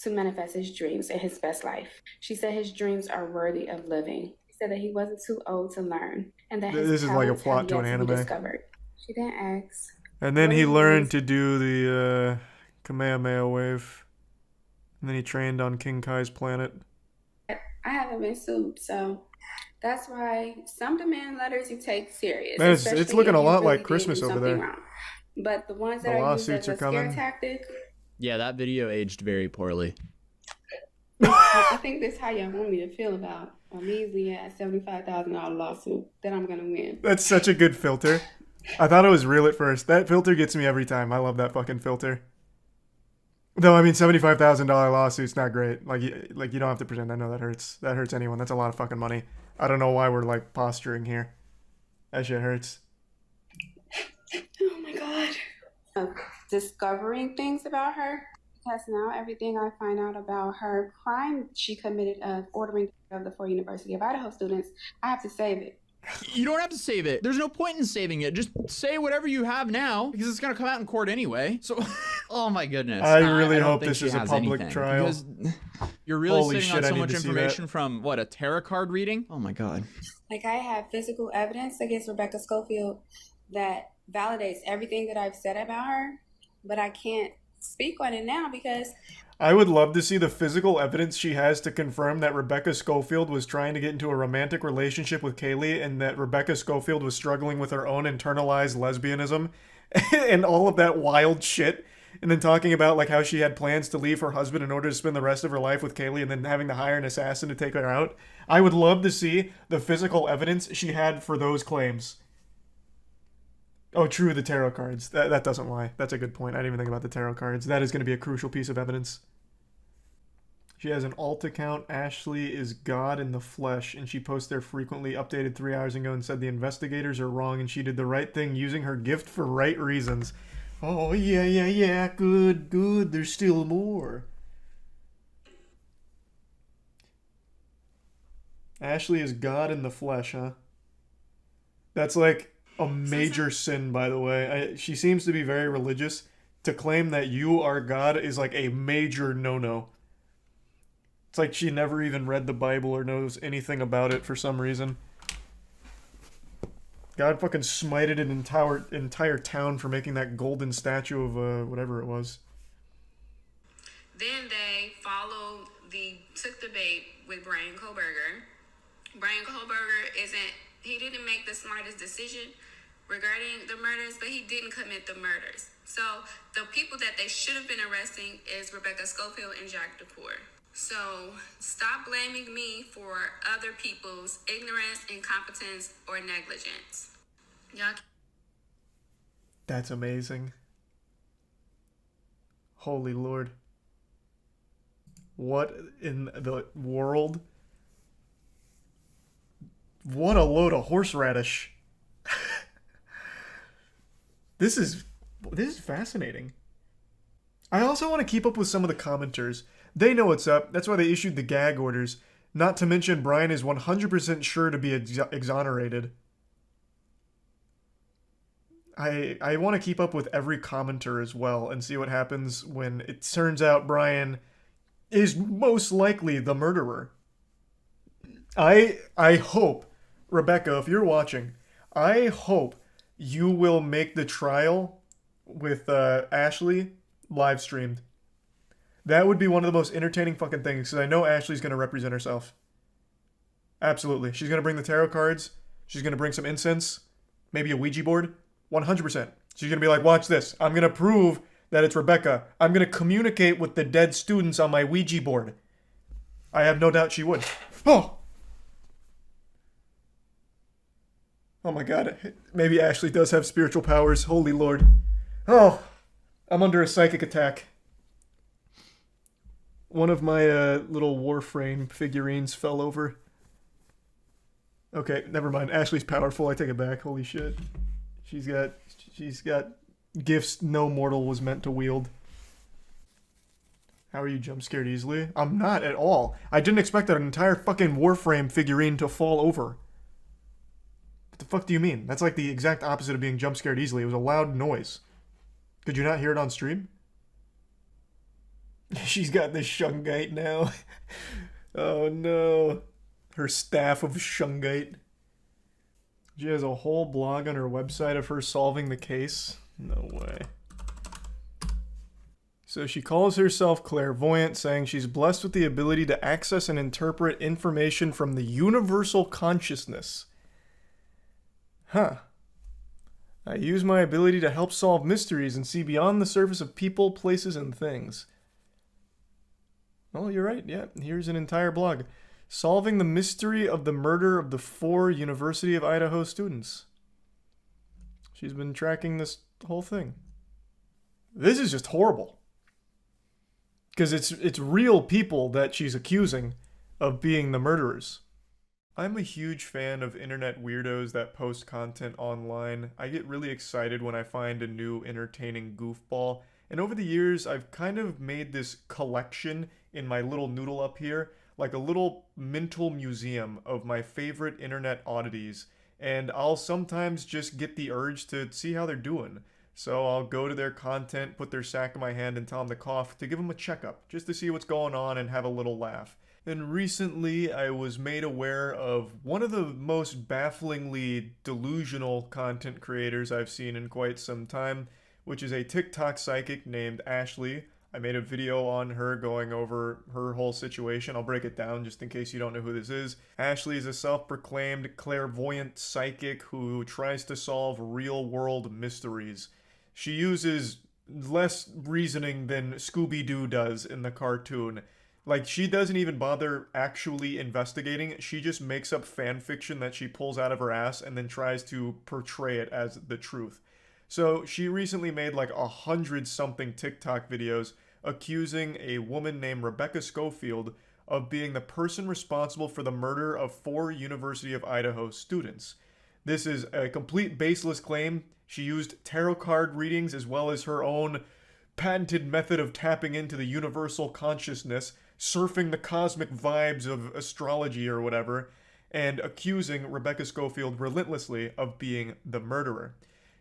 to manifest his dreams and his best life. She said his dreams are worthy of living. He said that he wasn't too old to learn, and that his this is like a talents plot have to yet an to be anime. discovered. She didn't ask. And then he learned to do the Kamehameha wave. And then he trained on King Kai's planet. I haven't been sued, so that's why some demand letters you take serious. Man, it's especially looking if a you lot really like did Christmas do over something there. wrong. But the ones that The are used lawsuits as are a scare coming. tactic, Yeah, that video aged very poorly. I think that's how y'all want me to feel about a measly ass $75,000 lawsuit that I'm gonna win. That's such a good filter. I thought it was real at first. That filter gets me every time. I love that fucking filter. Though, I mean, $75,000 lawsuit's not great. Like you don't have to pretend. I know that hurts. That hurts anyone. That's a lot of fucking money. I don't know why we're like posturing here. That shit hurts. Oh my god. Of discovering things about her, because now everything I find out about her crime she committed of ordering of the 4 University of Idaho students, I have to save it. You don't have to save it. There's no point in saving it. Just say whatever you have now, because it's gonna come out in court anyway. So, oh my goodness. I really don't hope think this she is a has public anything, trial. because you're really Holy sitting shit, on I so need much to see information that. from what, a tarot card reading? Oh my god. Like, I have physical evidence against Rebecca Schofield that validates everything that I've said about her, but I can't speak on it now because I would love to see the physical evidence she has to confirm that Rebecca Schofield was trying to get into a romantic relationship with Kaylee and that Rebecca Schofield was struggling with her own internalized lesbianism and all of that wild shit. And then talking about like how she had plans to leave her husband in order to spend the rest of her life with Kaylee and then having to hire an assassin to take her out. I would love to see the physical evidence she had for those claims. Oh, true, the tarot cards. That doesn't lie. That's a good point. I didn't even think about the tarot cards. That is going to be a crucial piece of evidence. She has an alt account, Ashley is God in the flesh, and she posts there frequently, updated 3 hours ago and said the investigators are wrong and she did the right thing using her gift for right reasons. Oh, yeah, good, there's still more. Ashley is God in the flesh, huh? That's like a major sin, by the way. She seems to be very religious. To claim that you are God is like a major no-no. It's like she never even read the Bible or knows anything about it for some reason. God fucking smited an entire town for making that golden statue of whatever it was. Then they took the bait with Brian Kohlberger. Brian Kohlberger he didn't make the smartest decision regarding the murders, but he didn't commit the murders. So the people that they should have been arresting is Rebecca Schofield and Jacques Duport. So stop blaming me for other people's ignorance, incompetence, or negligence. Y'all. That's amazing. Holy Lord. What in the world? What a load of horseradish. This is fascinating. I also want to keep up with some of the commenters. They know what's up. That's why they issued the gag orders. Not to mention Brian is 100% sure to be exonerated. I want to keep up with every commenter as well and see what happens when it turns out Brian is most likely the murderer. I hope, Rebecca, if you're watching, I hope you will make the trial with Ashley live streamed. That would be one of the most entertaining fucking things, because I know Ashley's going to represent herself. Absolutely. She's going to bring the tarot cards. She's going to bring some incense. Maybe a Ouija board. 100%. She's going to be like, watch this. I'm going to prove that it's Rebecca. I'm going to communicate with the dead students on my Ouija board. I have no doubt she would. Oh! Oh my god. Maybe Ashley does have spiritual powers. Holy Lord. Oh! I'm under a psychic attack. One of my little Warframe figurines fell over. Okay, never mind. Ashley's powerful. I take it back. Holy shit. She's got gifts no mortal was meant to wield. How are you jump scared easily? I'm not at all. I didn't expect an entire fucking Warframe figurine to fall over. What the fuck do you mean? That's like the exact opposite of being jump scared easily. It was a loud noise. Could you not hear it on stream? She's got this shungite now. Oh no. Her staff of shungite. She has a whole blog on her website of her solving the case. No way. So she calls herself clairvoyant, saying she's blessed with the ability to access and interpret information from the universal consciousness. Huh. I use my ability to help solve mysteries and see beyond the surface of people, places, and things. Oh, you're right. Yeah, here's an entire blog. Solving the mystery of the murder of the 4 University of Idaho students. She's been tracking this whole thing. This is just horrible. Because it's real people that she's accusing of being the murderers. I'm a huge fan of internet weirdos that post content online. I get really excited when I find a new entertaining goofball. And over the years, I've kind of made this collection in my little noodle up here, like a little mental museum of my favorite internet oddities. And I'll sometimes just get the urge to see how they're doing. So I'll go to their content, put their sack in my hand, and tell them to cough to give them a checkup, just to see what's going on and have a little laugh. And recently, I was made aware of one of the most bafflingly delusional content creators I've seen in quite some time, which is a TikTok psychic named Ashley. I made a video on her going over her whole situation. I'll break it down just in case you don't know who this is. Ashley is a self-proclaimed clairvoyant psychic who tries to solve real-world mysteries. She uses less reasoning than Scooby-Doo does in the cartoon. Like, she doesn't even bother actually investigating. She just makes up fan fiction that she pulls out of her ass and then tries to portray it as the truth. So she recently made like 100-something TikTok videos accusing a woman named Rebecca Schofield of being the person responsible for the murder of 4 University of Idaho students. This is a complete baseless claim. She used tarot card readings as well as her own patented method of tapping into the universal consciousness, surfing the cosmic vibes of astrology or whatever, and accusing Rebecca Schofield relentlessly of being the murderer.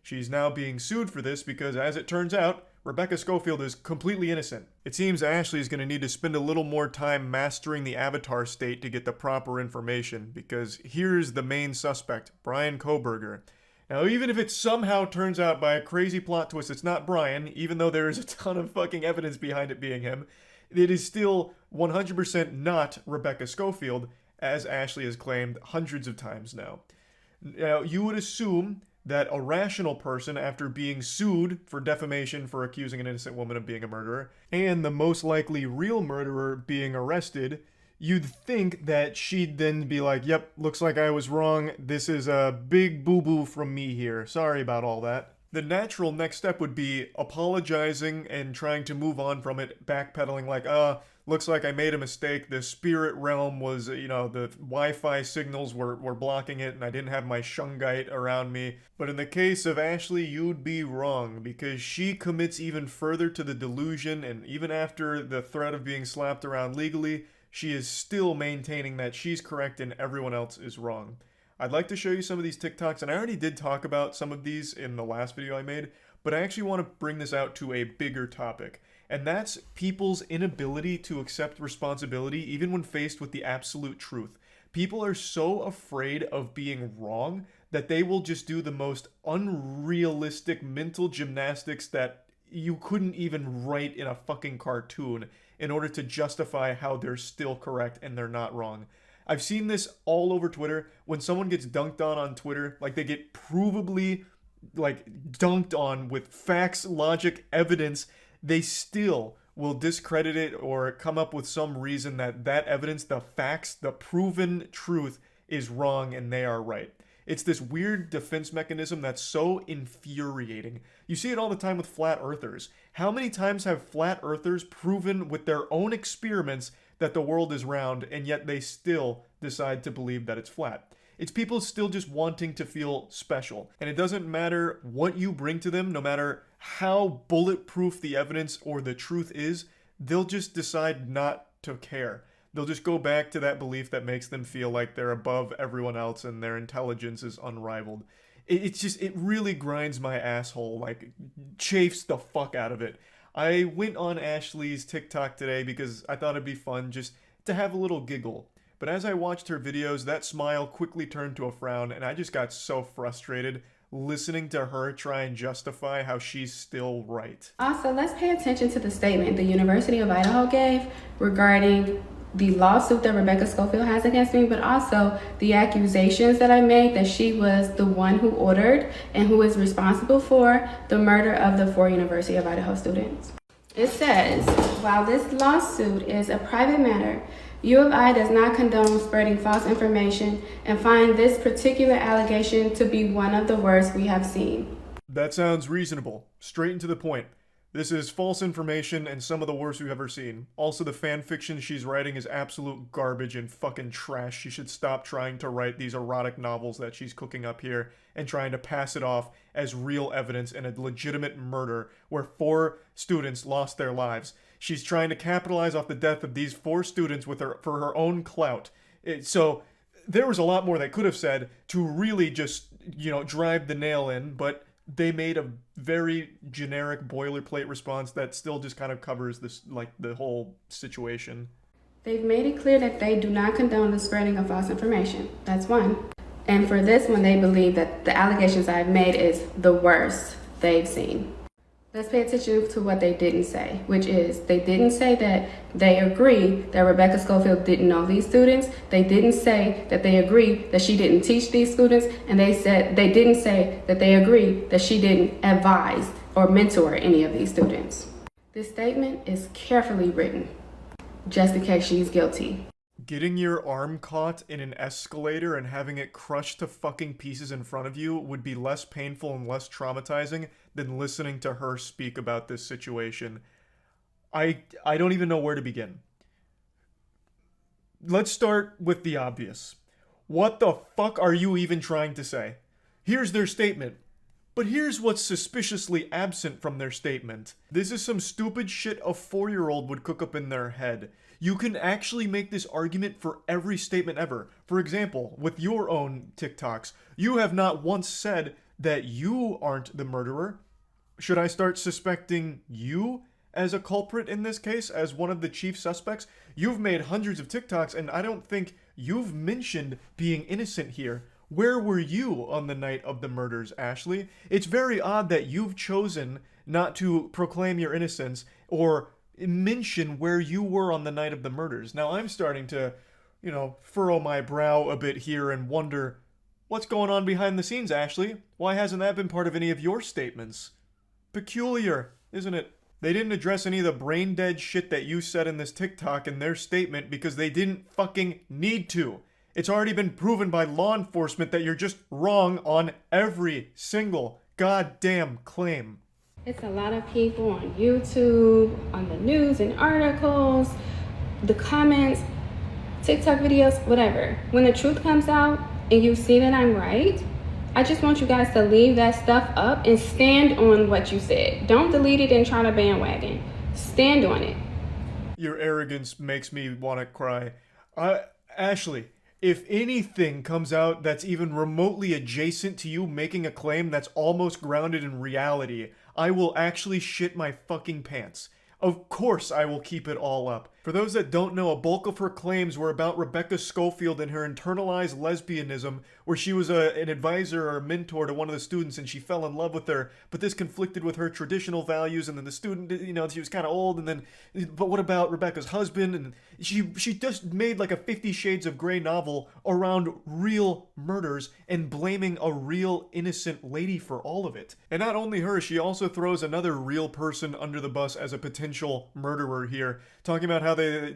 She's now being sued for this because, as it turns out, Rebecca Schofield is completely innocent. It seems Ashley is going to need to spend a little more time mastering the avatar state to get the proper information, because here's the main suspect, Brian Kohberger. Now, even if it somehow turns out by a crazy plot twist it's not Brian, even though there is a ton of fucking evidence behind it being him, it is still 100% not Rebecca Schofield, as Ashley has claimed hundreds of times now. Now, you would assume that a rational person, after being sued for defamation for accusing an innocent woman of being a murderer, and the most likely real murderer being arrested, you'd think that she'd then be like, yep, looks like I was wrong. This is a big boo-boo from me here. Sorry about all that. The natural next step would be apologizing and trying to move on from it, backpedaling like, looks like I made a mistake. The spirit realm was, the Wi-Fi signals were blocking it and I didn't have my shungite around me. But in the case of Ashley, you'd be wrong, because she commits even further to the delusion, and even after the threat of being slapped around legally, she is still maintaining that she's correct and everyone else is wrong. I'd like to show you some of these TikToks, and I already did talk about some of these in the last video I made, but I actually want to bring this out to a bigger topic, and that's people's inability to accept responsibility even when faced with the absolute truth. People are so afraid of being wrong that they will just do the most unrealistic mental gymnastics that you couldn't even write in a fucking cartoon in order to justify how they're still correct and they're not wrong. I've seen this all over Twitter. When someone gets dunked on Twitter, like they get provably dunked on with facts, logic, evidence, they still will discredit it or come up with some reason that evidence, the facts, the proven truth is wrong and they are right. It's this weird defense mechanism that's so infuriating. You see it all the time with flat earthers. How many times have flat earthers proven with their own experiments that the world is round, and yet they still decide to believe that it's flat? It's people still just wanting to feel special. And it doesn't matter what you bring to them, no matter how bulletproof the evidence or the truth is, they'll just decide not to care. They'll just go back to that belief that makes them feel like they're above everyone else and their intelligence is unrivaled. It really grinds my asshole, chafes the fuck out of it. I went on Ashley's TikTok today because I thought it'd be fun just to have a little giggle. But as I watched her videos, that smile quickly turned to a frown, and I just got so frustrated listening to her try and justify how she's still right. Also, let's pay attention to the statement the University of Idaho gave regarding the lawsuit that Rebecca Schofield has against me, but also the accusations that I made that she was the one who ordered and who is responsible for the murder of the 4 University of Idaho students. It says, while this lawsuit is a private matter, U of I does not condone spreading false information and find this particular allegation to be one of the worst we have seen. That sounds reasonable. Straight and to the point. This is false information and some of the worst we've ever seen. Also, the fan fiction she's writing is absolute garbage and fucking trash. She should stop trying to write these erotic novels that she's cooking up here and trying to pass it off as real evidence in a legitimate murder where 4 students lost their lives. She's trying to capitalize off the death of these 4 students for her own clout. So there was a lot more they could have said to really just, drive the nail in, but they made a very generic boilerplate response that still just kind of covers this, the whole situation. They've made it clear that they do not condone the spreading of false information. That's one. And for this one, they believe that the allegations I've made is the worst they've seen. Let's pay attention to what they didn't say, which is they didn't say that they agree that Rebecca Schofield didn't know these students. They didn't say that they agree that she didn't teach these students. And they didn't say that they agree that she didn't advise or mentor any of these students. This statement is carefully written, just in case she's guilty. Getting your arm caught in an escalator and having it crushed to fucking pieces in front of you would be less painful and less traumatizing than listening to her speak about this situation. I don't even know where to begin. Let's start with the obvious. What the fuck are you even trying to say? Here's their statement. But here's what's suspiciously absent from their statement. This is some stupid shit a 4-year-old would cook up in their head. You can actually make this argument for every statement ever. For example, with your own TikToks, you have not once said that you aren't the murderer. Should I start suspecting you as a culprit in this case, as one of the chief suspects? You've made hundreds of TikToks, and I don't think you've mentioned being innocent here. Where were you on the night of the murders, Ashley? It's very odd that you've chosen not to proclaim your innocence or mention where you were on the night of the murders. Now I'm starting to, furrow my brow a bit here and wonder, what's going on behind the scenes, Ashley? Why hasn't that been part of any of your statements? Peculiar, isn't it? They didn't address any of the brain dead shit that you said in this TikTok in their statement because they didn't fucking need to. It's already been proven by law enforcement that you're just wrong on every single goddamn claim. It's a lot of people on YouTube, on the news and articles, the comments, TikTok videos, whatever. When the truth comes out and you see that I'm right, I just want you guys to leave that stuff up and stand on what you said. Don't delete it and try to bandwagon. Stand on it. Your arrogance makes me want to cry. Ashley, if anything comes out that's even remotely adjacent to you making a claim that's almost grounded in reality, I will actually shit my fucking pants. Of course I will keep it all up. For those that don't know, a bulk of her claims were about Rebecca Schofield and her internalized lesbianism, where she was an advisor or a mentor to one of the students and she fell in love with her, but this conflicted with her traditional values, and then the student, she was kind of old, and then, but what about Rebecca's husband? And she just made like a 50 Shades of Grey novel around real murders and blaming a real innocent lady for all of it. And not only her, she also throws another real person under the bus as a potential murderer here, talking about how they,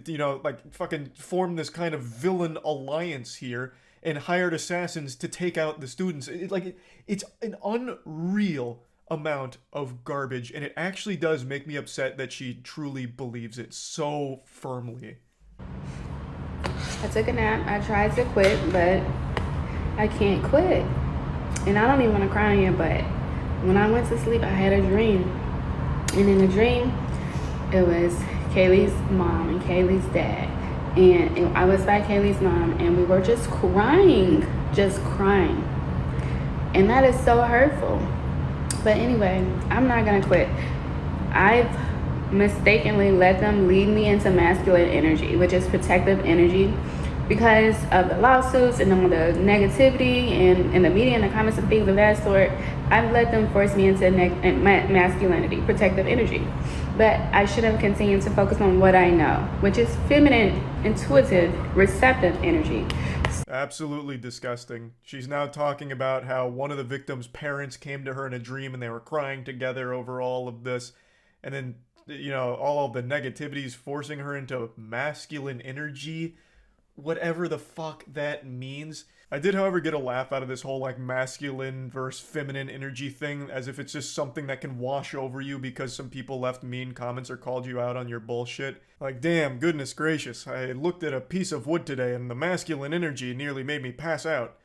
fucking formed this kind of villain alliance here and hired assassins to take out the students. It's an unreal amount of garbage, and it actually does make me upset that she truly believes it so firmly. I took a nap. I tried to quit, but I can't quit. And I don't even want to cry here, but when I went to sleep, I had a dream. And in the dream, it was Kaylee's mom and Kaylee's dad. And I was by Kaylee's mom, and we were just crying. And that is so hurtful. But anyway, I'm not going to quit. I've mistakenly let them lead me into masculine energy, which is protective energy, because of the lawsuits and all the negativity and the media and the comments and things of that sort. I've let them force me into masculinity, protective energy. But I should have continued to focus on what I know, which is feminine, intuitive, receptive energy. Absolutely disgusting. She's now talking about how one of the victims' parents came to her in a dream and they were crying together over all of this. And then, all of the negativities forcing her into masculine energy. Whatever the fuck that means. I did, however, get a laugh out of this whole masculine versus feminine energy thing, as if it's just something that can wash over you because some people left mean comments or called you out on your bullshit. Damn, goodness gracious, I looked at a piece of wood today and the masculine energy nearly made me pass out.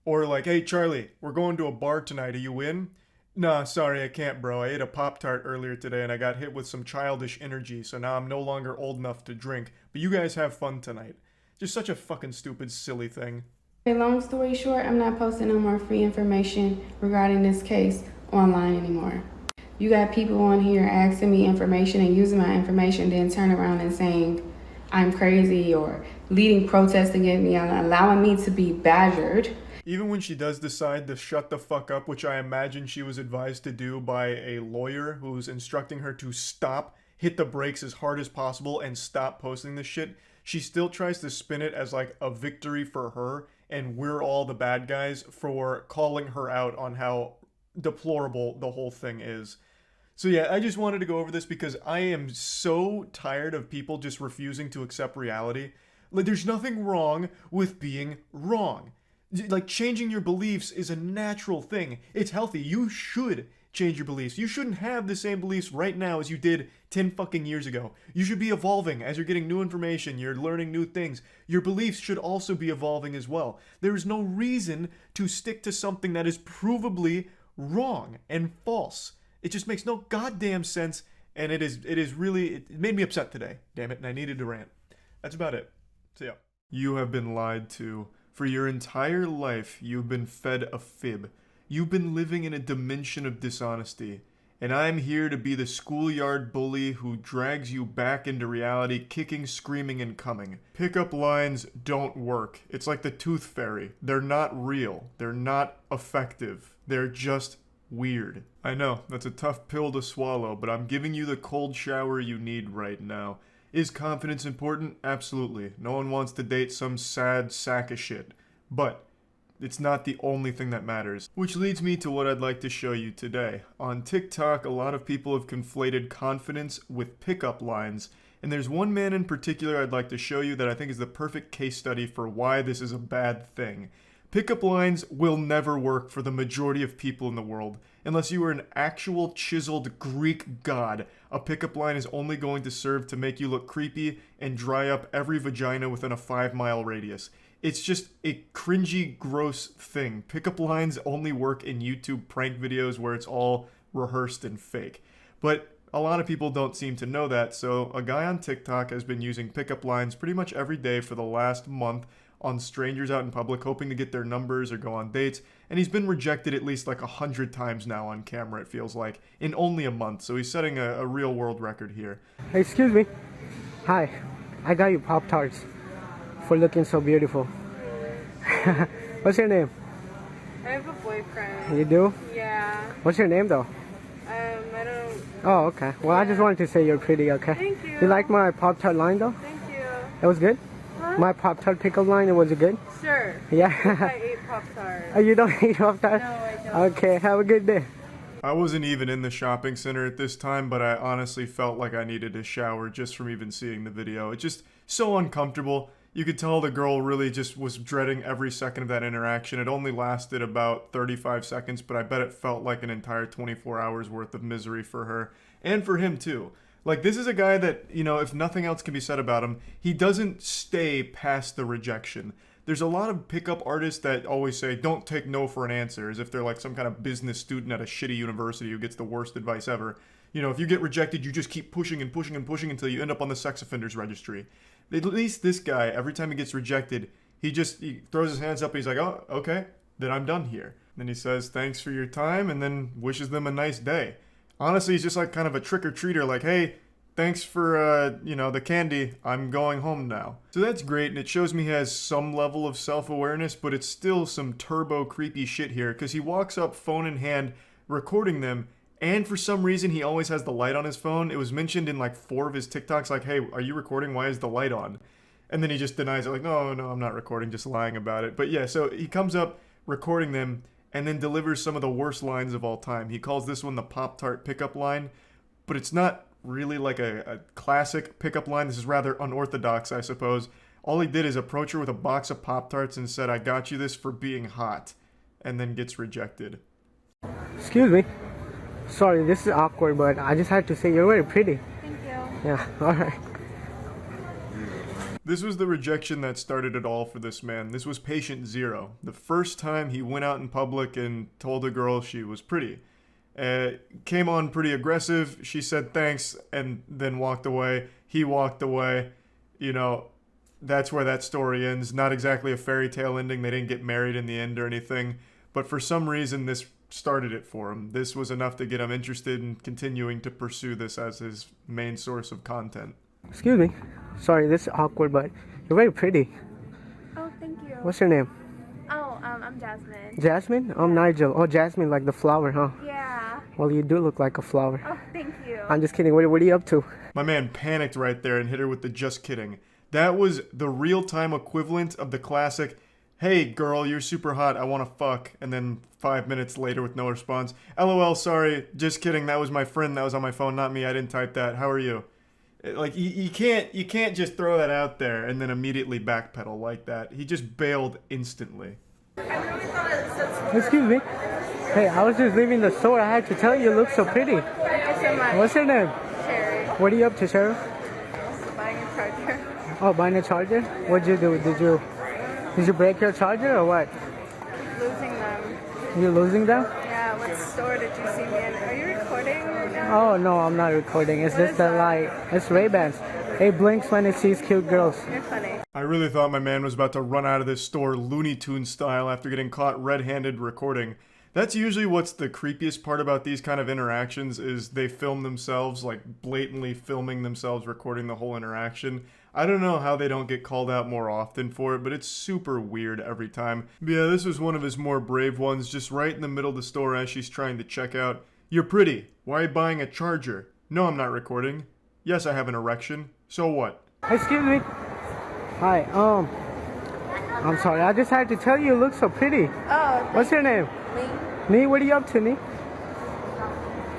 Or hey Charlie, we're going to a bar tonight, are you in? Nah, sorry, I can't, bro. I ate a Pop-Tart earlier today and I got hit with some childish energy, so now I'm no longer old enough to drink. But you guys have fun tonight. Just such a fucking stupid, silly thing. Long story short, I'm not posting no more free information regarding this case online anymore. You got people on here asking me information and using my information, then turn around and saying I'm crazy or leading protests against me and allowing me to be badgered. Even when she does decide to shut the fuck up, which I imagine she was advised to do by a lawyer who's instructing her to stop, hit the brakes as hard as possible, and stop posting this shit, she still tries to spin it as a victory for her, and we're all the bad guys for calling her out on how deplorable the whole thing is. So yeah, I just wanted to go over this because I am so tired of people just refusing to accept reality. There's nothing wrong with being wrong. Changing your beliefs is a natural thing. It's healthy. You should change your beliefs. You shouldn't have the same beliefs right now as you did 10 fucking years ago. You should be evolving as you're getting new information, you're learning new things. Your beliefs should also be evolving as well. There is no reason to stick to something that is provably wrong and false. It just makes no goddamn sense, and it made me upset today, damn it, and I needed to rant. That's about it. So yeah. You have been lied to. For your entire life, you've been fed a fib. You've been living in a dimension of dishonesty. and I'm here to be the schoolyard bully who drags you back into reality, kicking, screaming, and coming. Pickup lines don't work. It's like the tooth fairy. They're not real. They're not effective. They're just weird. I know, that's a tough pill to swallow, but I'm giving you the cold shower you need right now. Is confidence important? Absolutely. No one wants to date some sad sack of shit. But it's not the only thing that matters. Which leads me to what I'd like to show you today. On TikTok, a lot of people have conflated confidence with pickup lines, and there's one man in particular I'd like to show you that I think is the perfect case study for why this is a bad thing. Pickup lines will never work for the majority of people in the world. Unless you are an actual chiseled Greek god, a pickup line is only going to serve to make you look creepy and dry up every vagina within a 5-mile radius. It's just a cringy, gross thing. Pickup lines only work in YouTube prank videos where it's all rehearsed and fake. But a lot of people don't seem to know that, so a guy on TikTok has been using pickup lines pretty much every day for the last month on strangers out in public, hoping to get their numbers or go on dates, and he's been rejected at least like 100 times now on camera, it feels like, in only a month, so he's setting a real world record here. Hey, excuse me. Hi, I got you Pop-Tarts for looking so beautiful. What's your name? I have a boyfriend. You do? Yeah. What's your name though? I don't... Oh, okay. Well, I just wanted to say you're pretty, okay? Thank you. You like my Pop-Tart line though? Thank you. It was good? Huh? My Pop-Tart pickle line, was it good? Sure. Yeah. I ate Pop-Tarts. Oh, you don't eat Pop-Tart? No, I don't. Okay, have a good day. I wasn't even in the shopping center at this time, but I honestly felt like I needed a shower just from even seeing the video. It's just so uncomfortable. You could tell the girl really just was dreading every second of that interaction. It only lasted about 35 seconds, but I bet it felt like an entire 24 hours worth of misery for her. And for him too. Like, this is a guy that, you know, if nothing else can be said about him, he doesn't stay past the rejection. There's a lot of pickup artists that always say, don't take no for an answer, as if they're like some kind of business student at a shitty university who gets the worst advice ever. You know, if you get rejected, you just keep pushing and pushing and pushing until you end up on the sex offenders registry. At least this guy, every time he gets rejected, he throws his hands up and he's like, oh, okay, then I'm done here. Then he says, thanks for your time, and then wishes them a nice day. Honestly, he's just like kind of a trick-or-treater, like, hey, thanks for, you know, the candy, I'm going home now. So that's great, and it shows me he has some level of self-awareness, but it's still some turbo creepy shit here, because he walks up phone in hand, recording them, and for some reason, he always has the light on his phone. It was mentioned in like 4 of his TikToks, like, hey, are you recording? Why is the light on? And then he just denies it, like, no, I'm not recording, just lying about it. But yeah, so he comes up recording them and then delivers some of the worst lines of all time. He calls this one the Pop-Tart pickup line, but it's not really like a classic pickup line. This is rather unorthodox, I suppose. All he did is approach her with a box of Pop-Tarts and said, I got you this for being hot, and then gets rejected. Excuse me. Sorry, this is awkward, but I just had to say you're very pretty. Thank you. Yeah, alright. This was the rejection that started it all for this man. This was patient 0. The first time he went out in public and told a girl she was pretty. Came on pretty aggressive. She said thanks and then walked away. He walked away. You know, that's where that story ends. Not exactly a fairy tale ending. They didn't get married in the end or anything. But for some reason, this started it for him. This was enough to get him interested in continuing to pursue this as his main source of content. Excuse me. Sorry, this is awkward, but you're very pretty. Oh, thank you. What's your name? Oh, I'm Jasmine. Jasmine? I'm Nigel. Oh, Jasmine, like the flower, huh? Yeah. Well, you do look like a flower. Oh, thank you. I'm just kidding. What are you up to? My man panicked right there and hit her with the just kidding. That was the real-time equivalent of the classic, hey girl, you're super hot, I wanna fuck, and then 5 minutes later with no response, LOL, sorry, just kidding, that was my friend, that was on my phone, not me, I didn't type that, how are you? Like, you can't just throw that out there and then immediately backpedal like that. He just bailed instantly. Excuse me. Hey, I was just leaving the store. I had to tell you, you look so pretty. Thank you so much. What's your name? Sherry. What are you up to, Cheryl? Buying a charger. Oh, buying a charger? What'd you do? Did you break your charger or what? Losing them. You're losing them? Yeah, what store did you see me in? Are you recording right now? Oh, no, I'm not recording. It's just the light. It's Ray-Bans. It blinks when it sees cute girls. You're funny. I really thought my man was about to run out of this store Looney Tunes style after getting caught red-handed recording. That's usually what's the creepiest part about these kind of interactions is they film themselves, like blatantly filming themselves recording the whole interaction. I don't know how they don't get called out more often for it, but it's super weird every time. But yeah, this was one of his more brave ones, just right in the middle of the store as she's trying to check out. You're pretty. Why are you buying a charger? No, I'm not recording. Yes, I have an erection. So what? Excuse me. Hi, I'm sorry, I just had to tell you look so pretty. Oh. What's your name? Me. Nee, what are you up to, Nee?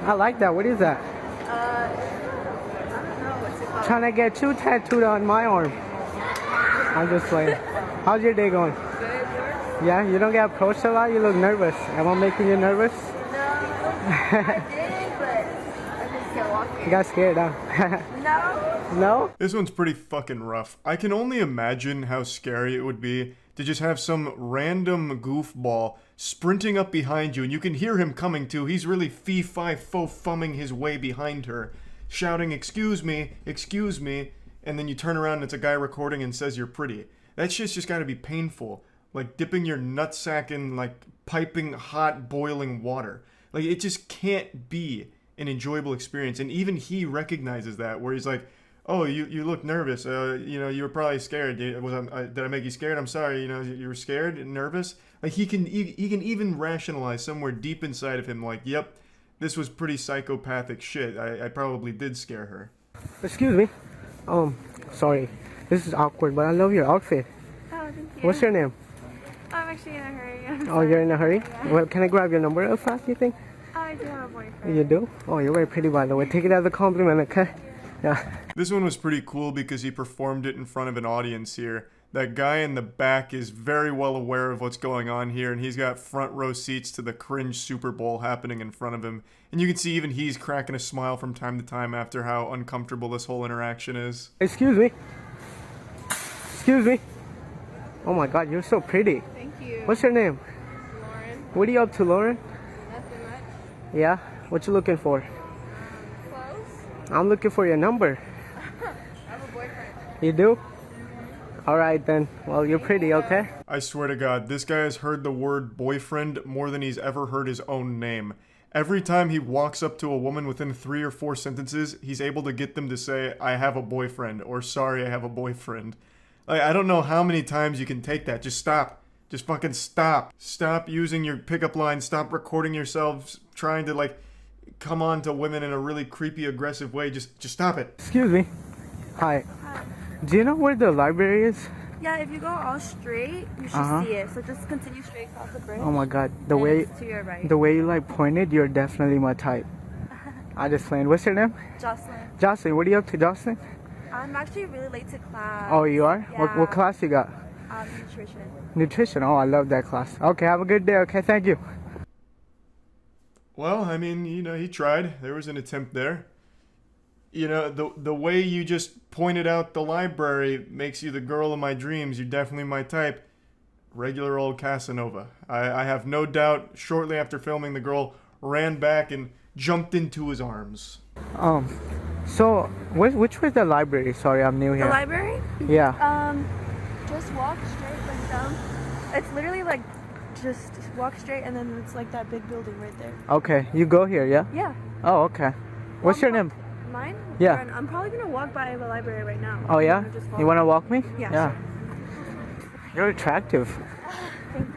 I like that. What is that? I don't know what's it called. Trying to get you tattooed on my arm. I'm just playing. How's your day going? Good, yours? Yeah, you don't get approached a lot? You look nervous. Am I making you nervous? No, I did, but I just can't walk You here. got scared, huh? No. No? This one's pretty fucking rough. I can only imagine how scary it would be to just have some random goofball sprinting up behind you, and you can hear him coming too. He's really fee-fi-fo-fumming his way behind her, shouting, excuse me, and then you turn around and it's a guy recording and says you're pretty. That shit's just gotta be painful. Like dipping your nutsack in like piping hot boiling water. Like it just can't be an enjoyable experience. And even he recognizes that, where he's like, oh, you look nervous. You were probably scared. Did I make you scared? I'm sorry. You were scared and nervous. Like he can even rationalize somewhere deep inside of him, like, yep, this was pretty psychopathic shit. I probably did scare her. Excuse me. Sorry. This is awkward, but I love your outfit. Oh, thank you. What's your name? I'm actually in a hurry. Oh, you're in a hurry? Yeah. Well, can I grab your number real fast, you think? I do have a boyfriend. You do? Oh, you're very pretty, by the way. Take it as a compliment, okay? Yeah. This one was pretty cool because he performed it in front of an audience here. That guy in the back is very well aware of what's going on here, and he's got front row seats to the Cringe Super Bowl happening in front of him. And you can see even he's cracking a smile from time to time after how uncomfortable this whole interaction is. Excuse me. Excuse me. Oh my god, you're so pretty. Thank you. What's your name? Lauren. What are you up to, Lauren? Nothing much. Yeah? What you looking for? Close. I'm looking for your number. I have a boyfriend. You do? Alright then. Well, you're pretty, okay? I swear to God, this guy has heard the word boyfriend more than he's ever heard his own name. Every time he walks up to a woman within 3 or 4 sentences, he's able to get them to say, I have a boyfriend, or sorry, I have a boyfriend. Like, I don't know how many times you can take that. Just stop. Just fucking stop. Stop using your pickup lines. Stop recording yourselves trying to, like, come on to women in a really creepy, aggressive way. Just stop it. Excuse me. Hi. Hi. Do you know where the library is? Yeah, if you go all straight, you should see it. So just continue straight across the bridge. Oh my god. and it's to your right. The way you like pointed, you're definitely my type. I just playing. What's your name? Jocelyn. Jocelyn. What are you up to, Jocelyn? I'm actually really late to class. Oh, you are? Yeah. What class you got? Nutrition. Nutrition. Oh, I love that class. Okay, have a good day. Okay, thank you. Well, I mean, he tried. There was an attempt there. The way you just pointed out the library makes you the girl of my dreams. You're definitely my type. Regular old Casanova. I have no doubt shortly after filming, the girl ran back and jumped into his arms. So, which was the library? Sorry, I'm new here. The library? Yeah. Just walk straight, like down. It's literally like, just walk straight and then it's like that big building right there. Okay, you go here, yeah? Yeah. Oh, okay. What's your name? Mine? Yeah. Lauren. I'm probably gonna walk by the library right now. Oh, yeah? You want to walk me? Yeah. You're attractive. Thank you.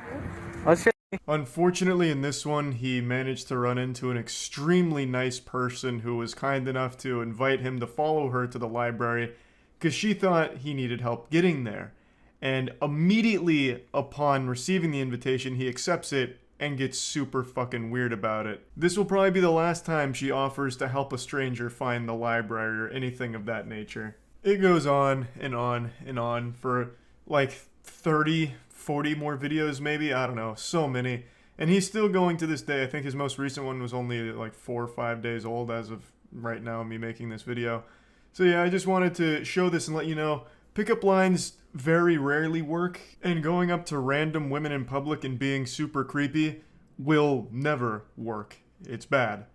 What's your Unfortunately, in this one, he managed to run into an extremely nice person who was kind enough to invite him to follow her to the library because she thought he needed help getting there. And immediately upon receiving the invitation, he accepts it and gets super fucking weird about it. This will probably be the last time she offers to help a stranger find the library or anything of that nature. It goes on and on and on for like 30, 40 more videos maybe, I don't know, so many. And he's still going to this day. I think his most recent one was only like 4 or 5 days old as of right now, me making this video. So yeah, I just wanted to show this and let you know, pickup lines very rarely work, and going up to random women in public and being super creepy will never work. It's bad.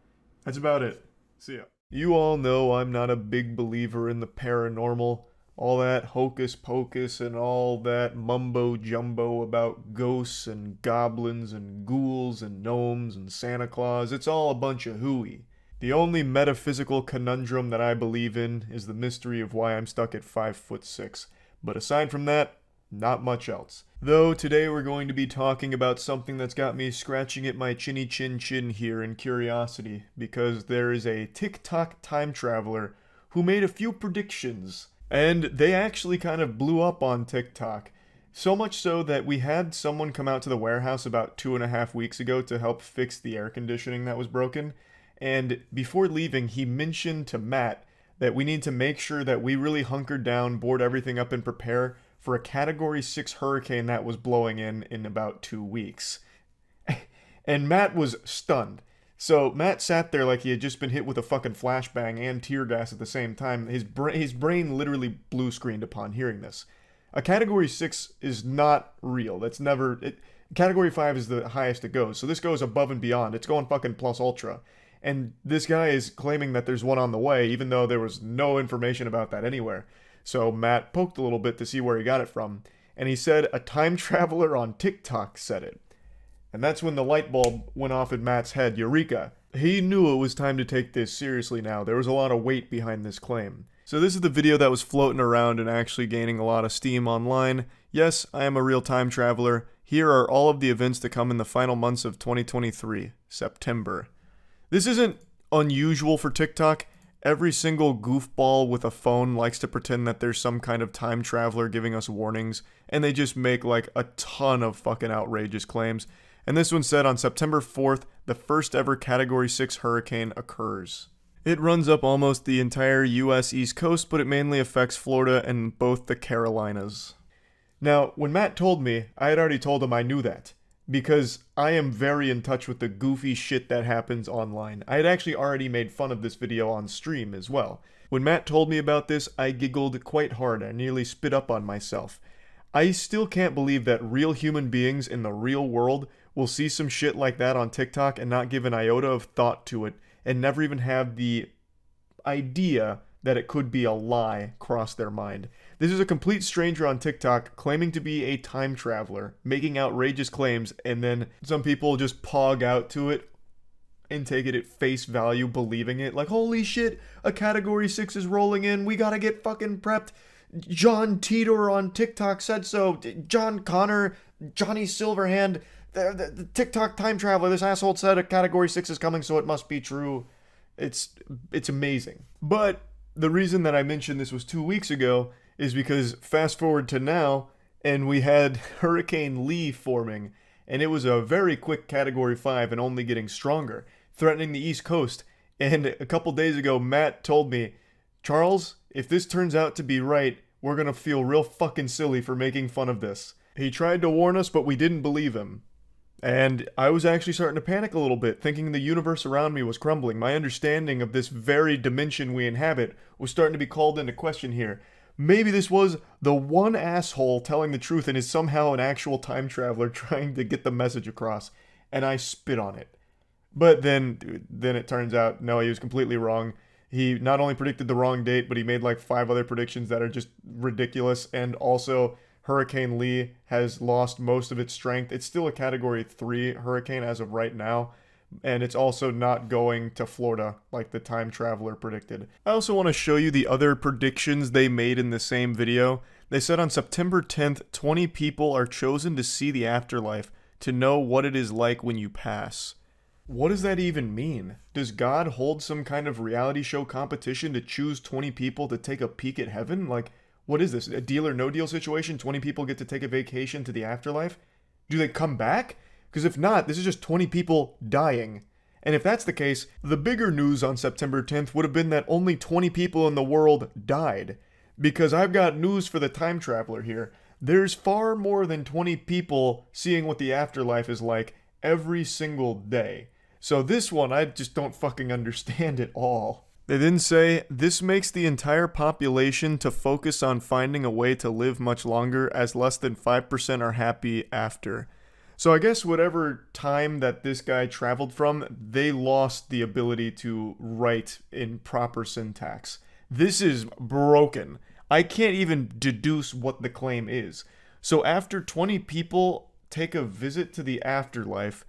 That's about it. See ya. You all know I'm not a big believer in the paranormal, all that hocus pocus and all that mumbo jumbo about ghosts and goblins and ghouls and gnomes and Santa Claus. It's all a bunch of hooey. The only metaphysical conundrum that I believe in is the mystery of why I'm stuck at 5'6". But aside from that, not much else. Though today we're going to be talking about something that's got me scratching at my chinny chin chin here in curiosity, because there is a TikTok time traveler who made a few predictions, and they actually kind of blew up on TikTok. So much so that we had someone come out to the warehouse about 2.5 weeks ago to help fix the air conditioning that was broken. And before leaving, he mentioned to Matt that we need to make sure that we really hunker down, board everything up, and prepare for a Category 6 hurricane that was blowing in about 2 weeks. And Matt was stunned. So Matt sat there like he had just been hit with a fucking flashbang and tear gas at the same time. His brain literally blue screened upon hearing this. A Category 6 is not real. That's never... Category 5 is the highest it goes. So this goes above and beyond. It's going fucking plus ultra. And this guy is claiming that there's one on the way, even though there was no information about that anywhere. So Matt poked a little bit to see where he got it from. And he said a time traveler on TikTok said it. And that's when the light bulb went off in Matt's head. Eureka! He knew it was time to take this seriously now. There was a lot of weight behind this claim. So this is the video that was floating around and actually gaining a lot of steam online. Yes, I am a real time traveler. Here are all of the events to come in the final months of 2023, September. This isn't unusual for TikTok. Every single goofball with a phone likes to pretend that there's some kind of time traveler giving us warnings, and they just make like a ton of fucking outrageous claims. And this one said on September 4th, the first ever Category 6 hurricane occurs. It runs up almost the entire US East Coast, but it mainly affects Florida and both the Carolinas. Now, when Matt told me, I had already told him I knew that, because I am very in touch with the goofy shit that happens online. I had actually already made fun of this video on stream as well. When Matt told me about this, I giggled quite hard. I nearly spit up on myself. I still can't believe that real human beings in the real world will see some shit like that on TikTok and not give an iota of thought to it, and never even have the idea that it could be a lie cross their mind. This is a complete stranger on TikTok claiming to be a time traveler, making outrageous claims, and then some people just pog out to it and take it at face value, believing it. Like, holy shit, a Category 6 is rolling in, we gotta get fucking prepped. John Titor on TikTok said so. John Connor, Johnny Silverhand, the TikTok time traveler, this asshole said a Category 6 is coming, so it must be true. It's amazing. But the reason that I mentioned this was 2 weeks ago is because fast forward to now, and we had Hurricane Lee forming, and it was a very quick Category 5 and only getting stronger, threatening the East Coast. And a couple days ago, Matt told me, Charles, if this turns out to be right, we're gonna feel real fucking silly for making fun of this. He tried to warn us, but we didn't believe him. And I was actually starting to panic a little bit, thinking the universe around me was crumbling. My understanding of this very dimension we inhabit was starting to be called into question here. Maybe this was the one asshole telling the truth and is somehow an actual time traveler trying to get the message across. And I spit on it. But then it turns out, no, he was completely wrong. He not only predicted the wrong date, but he made like 5 other predictions that are just ridiculous. And also, Hurricane Lee has lost most of its strength. It's still a Category 3 hurricane as of right now. And it's also not going to Florida like the time traveler predicted. I also want to show you the other predictions they made in the same video. They said on September 10th, 20 people are chosen to see the afterlife to know what it is like when you pass. What does that even mean? Does God hold some kind of reality show competition to choose 20 people to take a peek at heaven? Like, what is this? A deal or no deal situation? 20 people get to take a vacation to the afterlife? Do they come back? Because if not, this is just 20 people dying. And if that's the case, the bigger news on September 10th would have been that only 20 people in the world died. Because I've got news for the time traveler here. There's far more than 20 people seeing what the afterlife is like every single day. So this one, I just don't fucking understand at all. They then say, this makes the entire population to focus on finding a way to live much longer, as less than 5% are happy after. So I guess whatever time that this guy traveled from, they lost the ability to write in proper syntax. This is broken. I can't even deduce what the claim is. So after 20 people take a visit to the afterlife,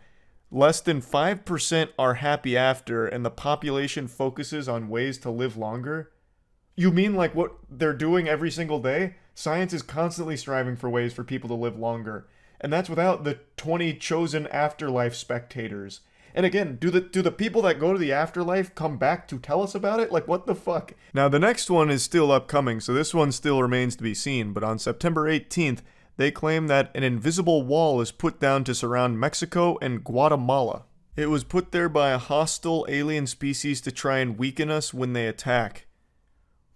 less than 5% are happy after, and the population focuses on ways to live longer? You mean like what they're doing every single day? Science is constantly striving for ways for people to live longer. And that's without the 20 chosen afterlife spectators. And again, do the people that go to the afterlife come back to tell us about it? Like, what the fuck? Now, the next one is still upcoming, so this one still remains to be seen. But on September 18th, they claim that an invisible wall is put down to surround Mexico and Guatemala. It was put there by a hostile alien species to try and weaken us when they attack.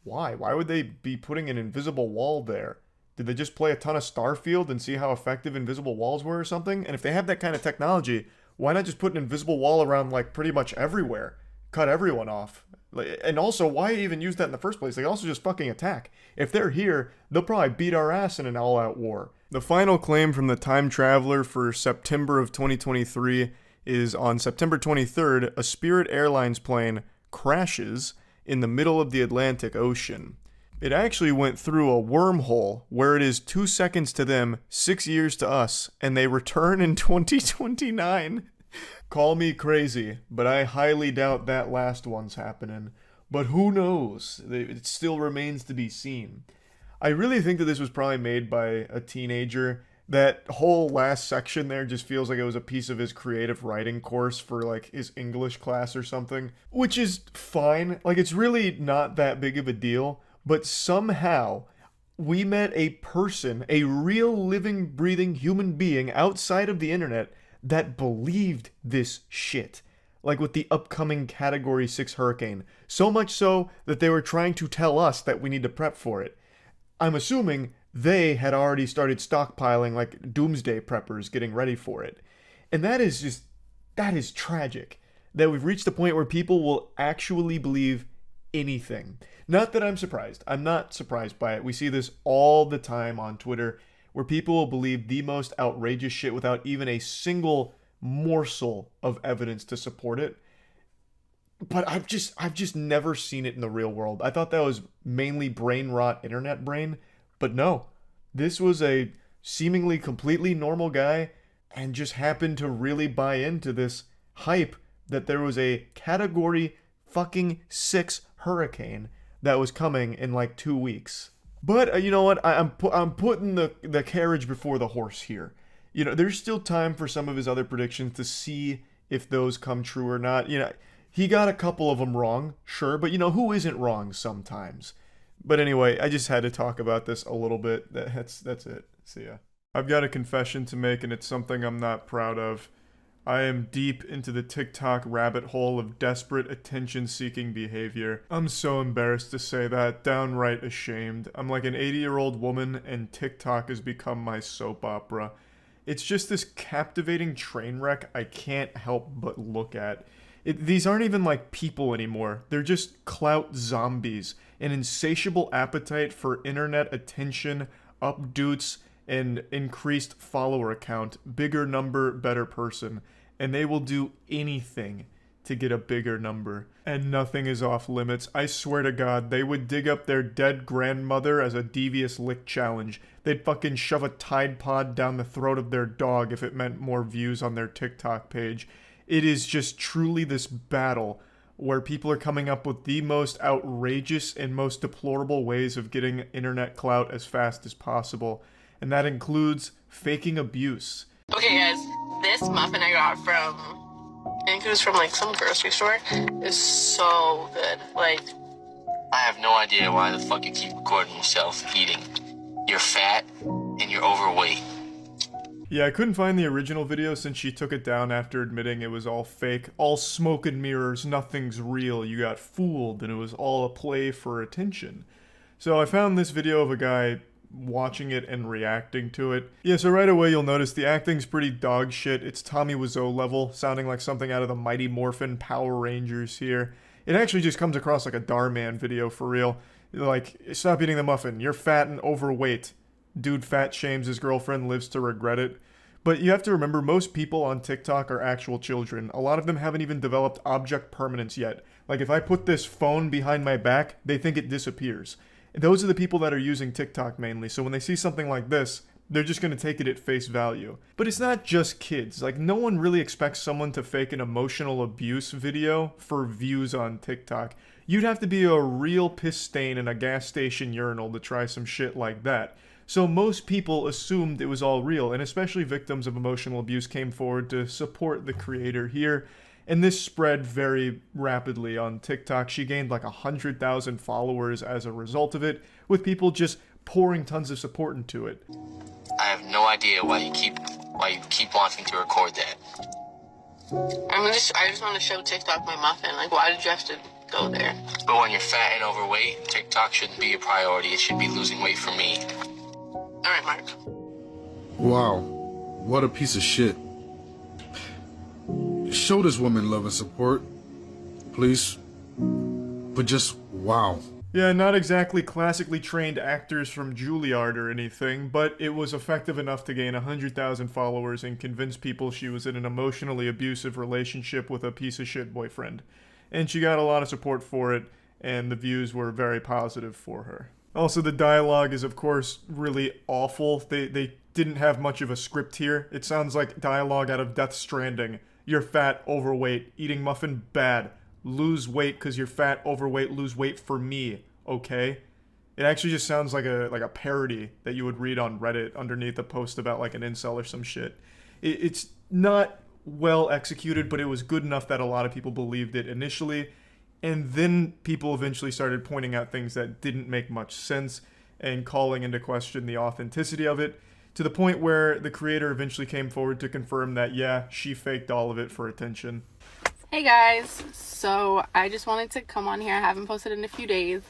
Why? Why would they be putting an invisible wall there? Did they just play a ton of Starfield and see how effective invisible walls were or something? And if they have that kind of technology, why not just put an invisible wall around like pretty much everywhere? Cut everyone off. And also, why even use that in the first place? They also just fucking attack. If they're here, they'll probably beat our ass in an all-out war. The final claim from the time traveler for September of 2023 is on September 23rd, a Spirit Airlines plane crashes in the middle of the Atlantic Ocean. It actually went through a wormhole where it is 2 seconds to them, 6 years to us, and they return in 2029. Call me crazy, but I highly doubt that last one's happening. But who knows? It still remains to be seen. I really think that this was probably made by a teenager. That whole last section there just feels like it was a piece of his creative writing course for like his English class or something. Which is fine. Like, it's really not that big of a deal. But somehow, we met a person, a real living, breathing human being outside of the internet that believed this shit. Like with the upcoming Category 6 hurricane. So much so that they were trying to tell us that we need to prep for it. I'm assuming they had already started stockpiling like doomsday preppers getting ready for it. And that is tragic. That we've reached the point where people will actually believe anything. Not that I'm surprised. I'm not surprised by it. We see this all the time on Twitter where people will believe the most outrageous shit without even a single morsel of evidence to support it. But I've just never seen it in the real world. I thought that was mainly brain rot internet brain, but no. This was a seemingly completely normal guy and just happened to really buy into this hype that there was a Category fucking 6 hurricane that was coming in like 2 weeks. But you know what? I'm putting the carriage before the horse here. You know, there's still time for some of his other predictions to see if those come true or not. You know, he got a couple of them wrong, sure, but you know, who isn't wrong sometimes? But anyway, I just had to talk about this a little bit. That's it. See ya. I've got a confession to make, and it's something I'm not proud of. I am deep into the TikTok rabbit hole of desperate attention-seeking behavior. I'm so embarrassed to say that, downright ashamed. I'm like an 80-year-old woman, and TikTok has become my soap opera. It's just this captivating train wreck I can't help but look at. These aren't even like people anymore. They're just clout zombies. An insatiable appetite for internet attention, updates, and increased follower count. Bigger number, better person. And they will do anything to get a bigger number. And nothing is off limits. I swear to God, they would dig up their dead grandmother as a devious lick challenge. They'd fucking shove a Tide Pod down the throat of their dog if it meant more views on their TikTok page. It is just truly this battle where people are coming up with the most outrageous and most deplorable ways of getting internet clout as fast as possible. And that includes faking abuse. Okay guys, this muffin I got from, I think it was from like some grocery store, is so good. Like, I have no idea why the fuck you keep recording yourself eating. You're fat and you're overweight. Yeah, I couldn't find the original video since she took it down after admitting it was all fake. All smoke and mirrors, nothing's real, you got fooled, and it was all a play for attention. So I found this video of a guy watching it and reacting to it. Yeah, so right away you'll notice the acting's pretty dog shit. It's Tommy Wiseau level, sounding like something out of the Mighty Morphin Power Rangers here. It actually just comes across like a Darman video for real. Like, stop eating the muffin, you're fat and overweight. Dude fat shames his girlfriend, lives to regret it. But you have to remember, most people on TikTok are actual children. A lot of them haven't even developed object permanence yet. Like, if I put this phone behind my back, they think it disappears. Those are the people that are using TikTok mainly. So when they see something like this, they're just going to take it at face value. But it's not just kids. Like, no one really expects someone to fake an emotional abuse video for views on TikTok. You'd have to be a real piss stain in a gas station urinal to try some shit like that. So most people assumed it was all real, and especially victims of emotional abuse came forward to support the creator here. And this spread very rapidly on TikTok. She gained like 100,000 followers as a result of it, with people just pouring tons of support into it. I have no idea why you keep wanting to record that. I just want to show TikTok my muffin. Like, why did you have to go there? But when you're fat and overweight, TikTok shouldn't be a priority. It should be losing weight for me. All right, Mark. Wow, what a piece of shit. Show this woman love and support, please. But just wow. Yeah, not exactly classically trained actors from Juilliard or anything, but it was effective enough to gain 100,000 followers and convince people she was in an emotionally abusive relationship with a piece of shit boyfriend. And she got a lot of support for it, and the views were very positive for her. Also, the dialogue is, of course, really awful. They didn't have much of a script here. It sounds like dialogue out of Death Stranding. You're fat, overweight, eating muffin, bad. Lose weight because you're fat, overweight, lose weight for me, okay? It actually just sounds like a parody that you would read on Reddit underneath a post about like an incel or some shit. It's not well executed, but it was good enough that a lot of people believed it initially. And then people eventually started pointing out things that didn't make much sense and calling into question the authenticity of it, to the point where the creator eventually came forward to confirm that, yeah, she faked all of it for attention. Hey guys, so I just wanted to come on here. I haven't posted in a few days,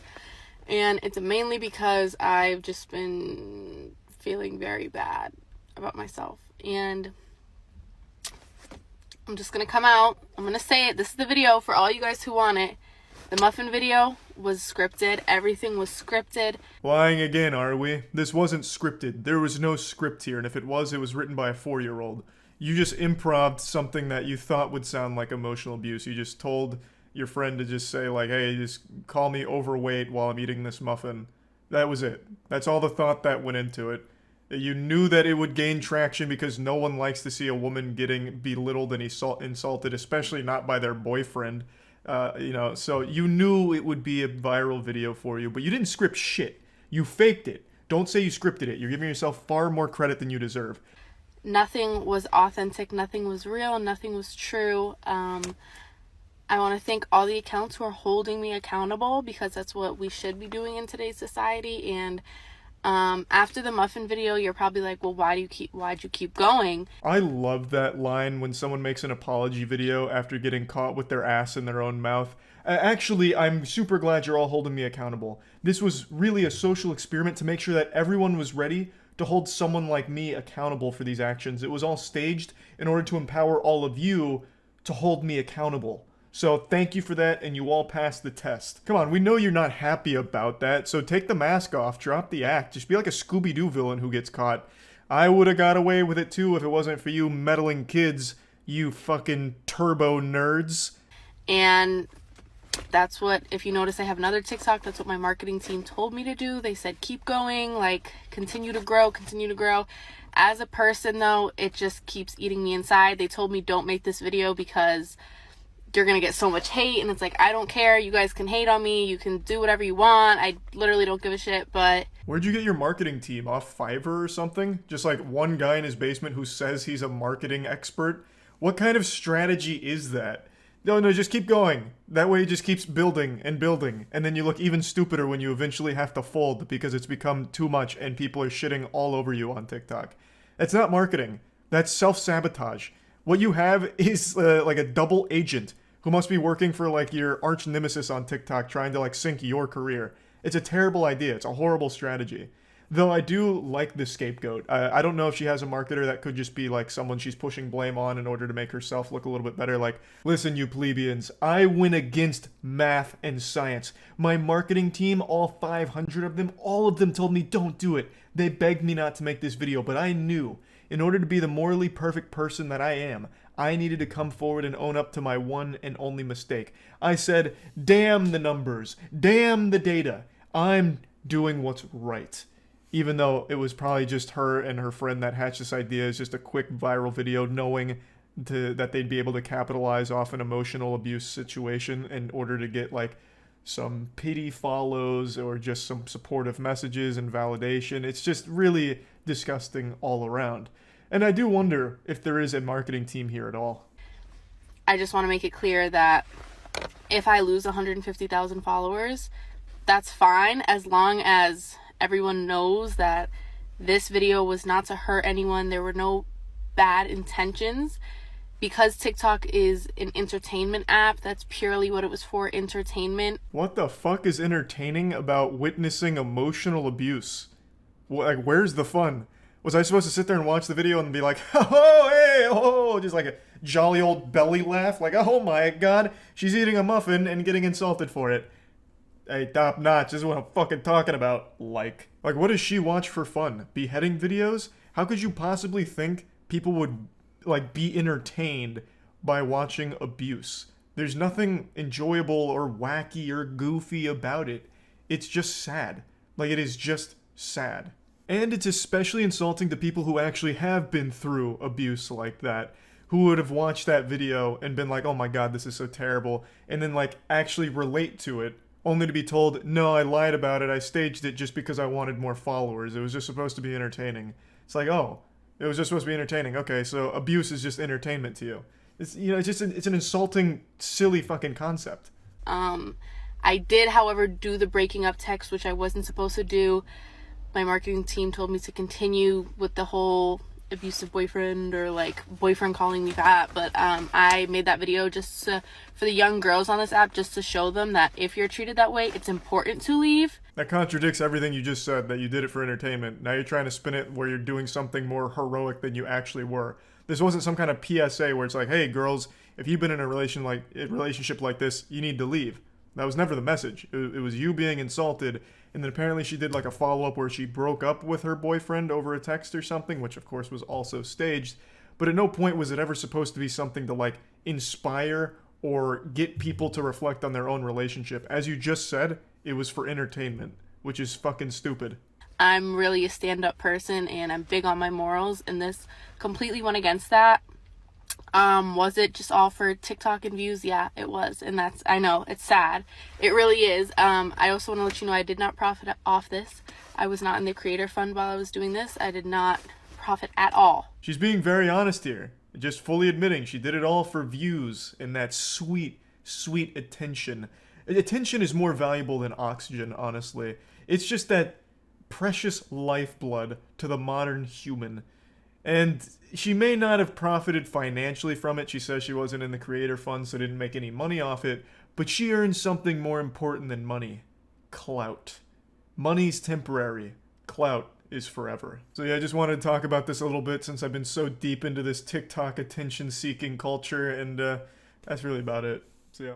and it's mainly because I've just been feeling very bad about myself, and I'm just gonna come out. I'm gonna say it. This is the video for all you guys who want it. The muffin video was scripted. Everything was scripted. Lying again, are we? This wasn't scripted. There was no script here, and if it was written by a 4-year-old. You just improvised something that you thought would sound like emotional abuse. You just told your friend to just say like, hey, just call me overweight while I'm eating this muffin. That was it. That's all the thought that went into it. You knew that it would gain traction because no one likes to see a woman getting belittled and insulted, especially not by their boyfriend. So you knew it would be a viral video for you, but you didn't script shit. You faked it. Don't say you scripted it. You're giving yourself far more credit than you deserve. Nothing was authentic, nothing was real, nothing was true. I want to thank all the accounts who are holding me accountable, because that's what we should be doing in today's society. And after the muffin video, you're probably like, well, why'd you keep going? I love that line when someone makes an apology video after getting caught with their ass in their own mouth. Actually, I'm super glad you're all holding me accountable. This was really a social experiment to make sure that everyone was ready to hold someone like me accountable for these actions. It was all staged in order to empower all of you to hold me accountable. So thank you for that, and you all passed the test. Come on, we know you're not happy about that, so take the mask off, drop the act, just be like a Scooby-Doo villain who gets caught. I would have got away with it too if it wasn't for you meddling kids, you fucking turbo nerds. And that's what, if you notice, I have another TikTok. That's what my marketing team told me to do. They said, keep going, like, continue to grow, continue to grow. As a person, though, it just keeps eating me inside. They told me, don't make this video because you're gonna get so much hate. And it's like, I don't care. You guys can hate on me. You can do whatever you want. I literally don't give a shit, but... Where'd you get your marketing team? Off Fiverr or something? Just like one guy in his basement who says he's a marketing expert? What kind of strategy is that? No, just keep going. That way it just keeps building, and then you look even stupider when you eventually have to fold because it's become too much and people are shitting all over you on TikTok. That's not marketing. That's self-sabotage. What you have is like a double agent who must be working for like your arch nemesis on TikTok trying to like sink your career. It's a terrible idea. It's a horrible strategy. Though I do like the scapegoat. I don't know if she has a marketer that could just be like someone she's pushing blame on in order to make herself look a little bit better. Like, listen, you plebeians, I went against math and science. My marketing team, all 500 of them, all of them told me don't do it. They begged me not to make this video, but I knew in order to be the morally perfect person that I am, I needed to come forward and own up to my one and only mistake. I said, damn the numbers, damn the data. I'm doing what's right. Even though it was probably just her and her friend that hatched this idea as just a quick viral video, knowing that they'd be able to capitalize off an emotional abuse situation in order to get like some pity follows or just some supportive messages and validation. It's just really disgusting all around. And I do wonder if there is a marketing team here at all. I just want to make it clear that if I lose 150,000 followers, that's fine, as long as everyone knows that this video was not to hurt anyone. There were no bad intentions. Because TikTok is an entertainment app, that's purely what it was for, entertainment. What the fuck is entertaining about witnessing emotional abuse? Like, where's the fun? Was I supposed to sit there and watch the video and be like, oh, hey, oh, just like a jolly old belly laugh? Like, oh my god, she's eating a muffin and getting insulted for it. Hey, top notch, this is what I'm fucking talking about. Like, what does she watch for fun? Beheading videos? How could you possibly think people would like be entertained by watching abuse? There's nothing enjoyable or wacky or goofy about it. It's just sad. Like, it is just sad. And it's especially insulting to people who actually have been through abuse like that, who would have watched that video and been like, oh my god, this is so terrible, and then like actually relate to it, only to be told, no, I lied about it, I staged it just because I wanted more followers, it was just supposed to be entertaining. It's like, oh, it was just supposed to be entertaining. Okay, so abuse is just entertainment to you. It's, you know, it's an insulting, silly fucking concept. I did, however, do the breaking up text, which I wasn't supposed to do. My marketing team told me to continue with the whole abusive boyfriend, or like boyfriend calling me fat, but I made that video just for the young girls on this app, just to show them that if you're treated that way, it's important to leave. That contradicts everything you just said, that you did it for entertainment. Now you're trying to spin it where you're doing something more heroic than you actually were. This wasn't some kind of PSA where it's like, hey girls, if you've been in a relationship like this, you need to leave. That was never the message. It was you being insulted, and then apparently she did like a follow-up where she broke up with her boyfriend over a text or something, which of course was also staged. But at no point was it ever supposed to be something to like inspire or get people to reflect on their own relationship. As you just said, it was for entertainment, which is fucking stupid. I'm really a stand-up person, and I'm big on my morals, and this completely went against that. Was it just all for TikTok and views? Yeah, it was. And that's, I know, it's sad. It really is. I also want to let you know I did not profit off this. I was not in the creator fund while I was doing this. I did not profit at all. She's being very honest here. Just fully admitting she did it all for views and that sweet, sweet attention. Attention is more valuable than oxygen, honestly. It's just that precious lifeblood to the modern human. And she may not have profited financially from it. She says she wasn't in the creator fund, so didn't make any money off it. But she earned something more important than money. Clout. Money's temporary. Clout is forever. So yeah, I just wanted to talk about this a little bit since I've been so deep into this TikTok attention-seeking culture, and that's really about it. So yeah.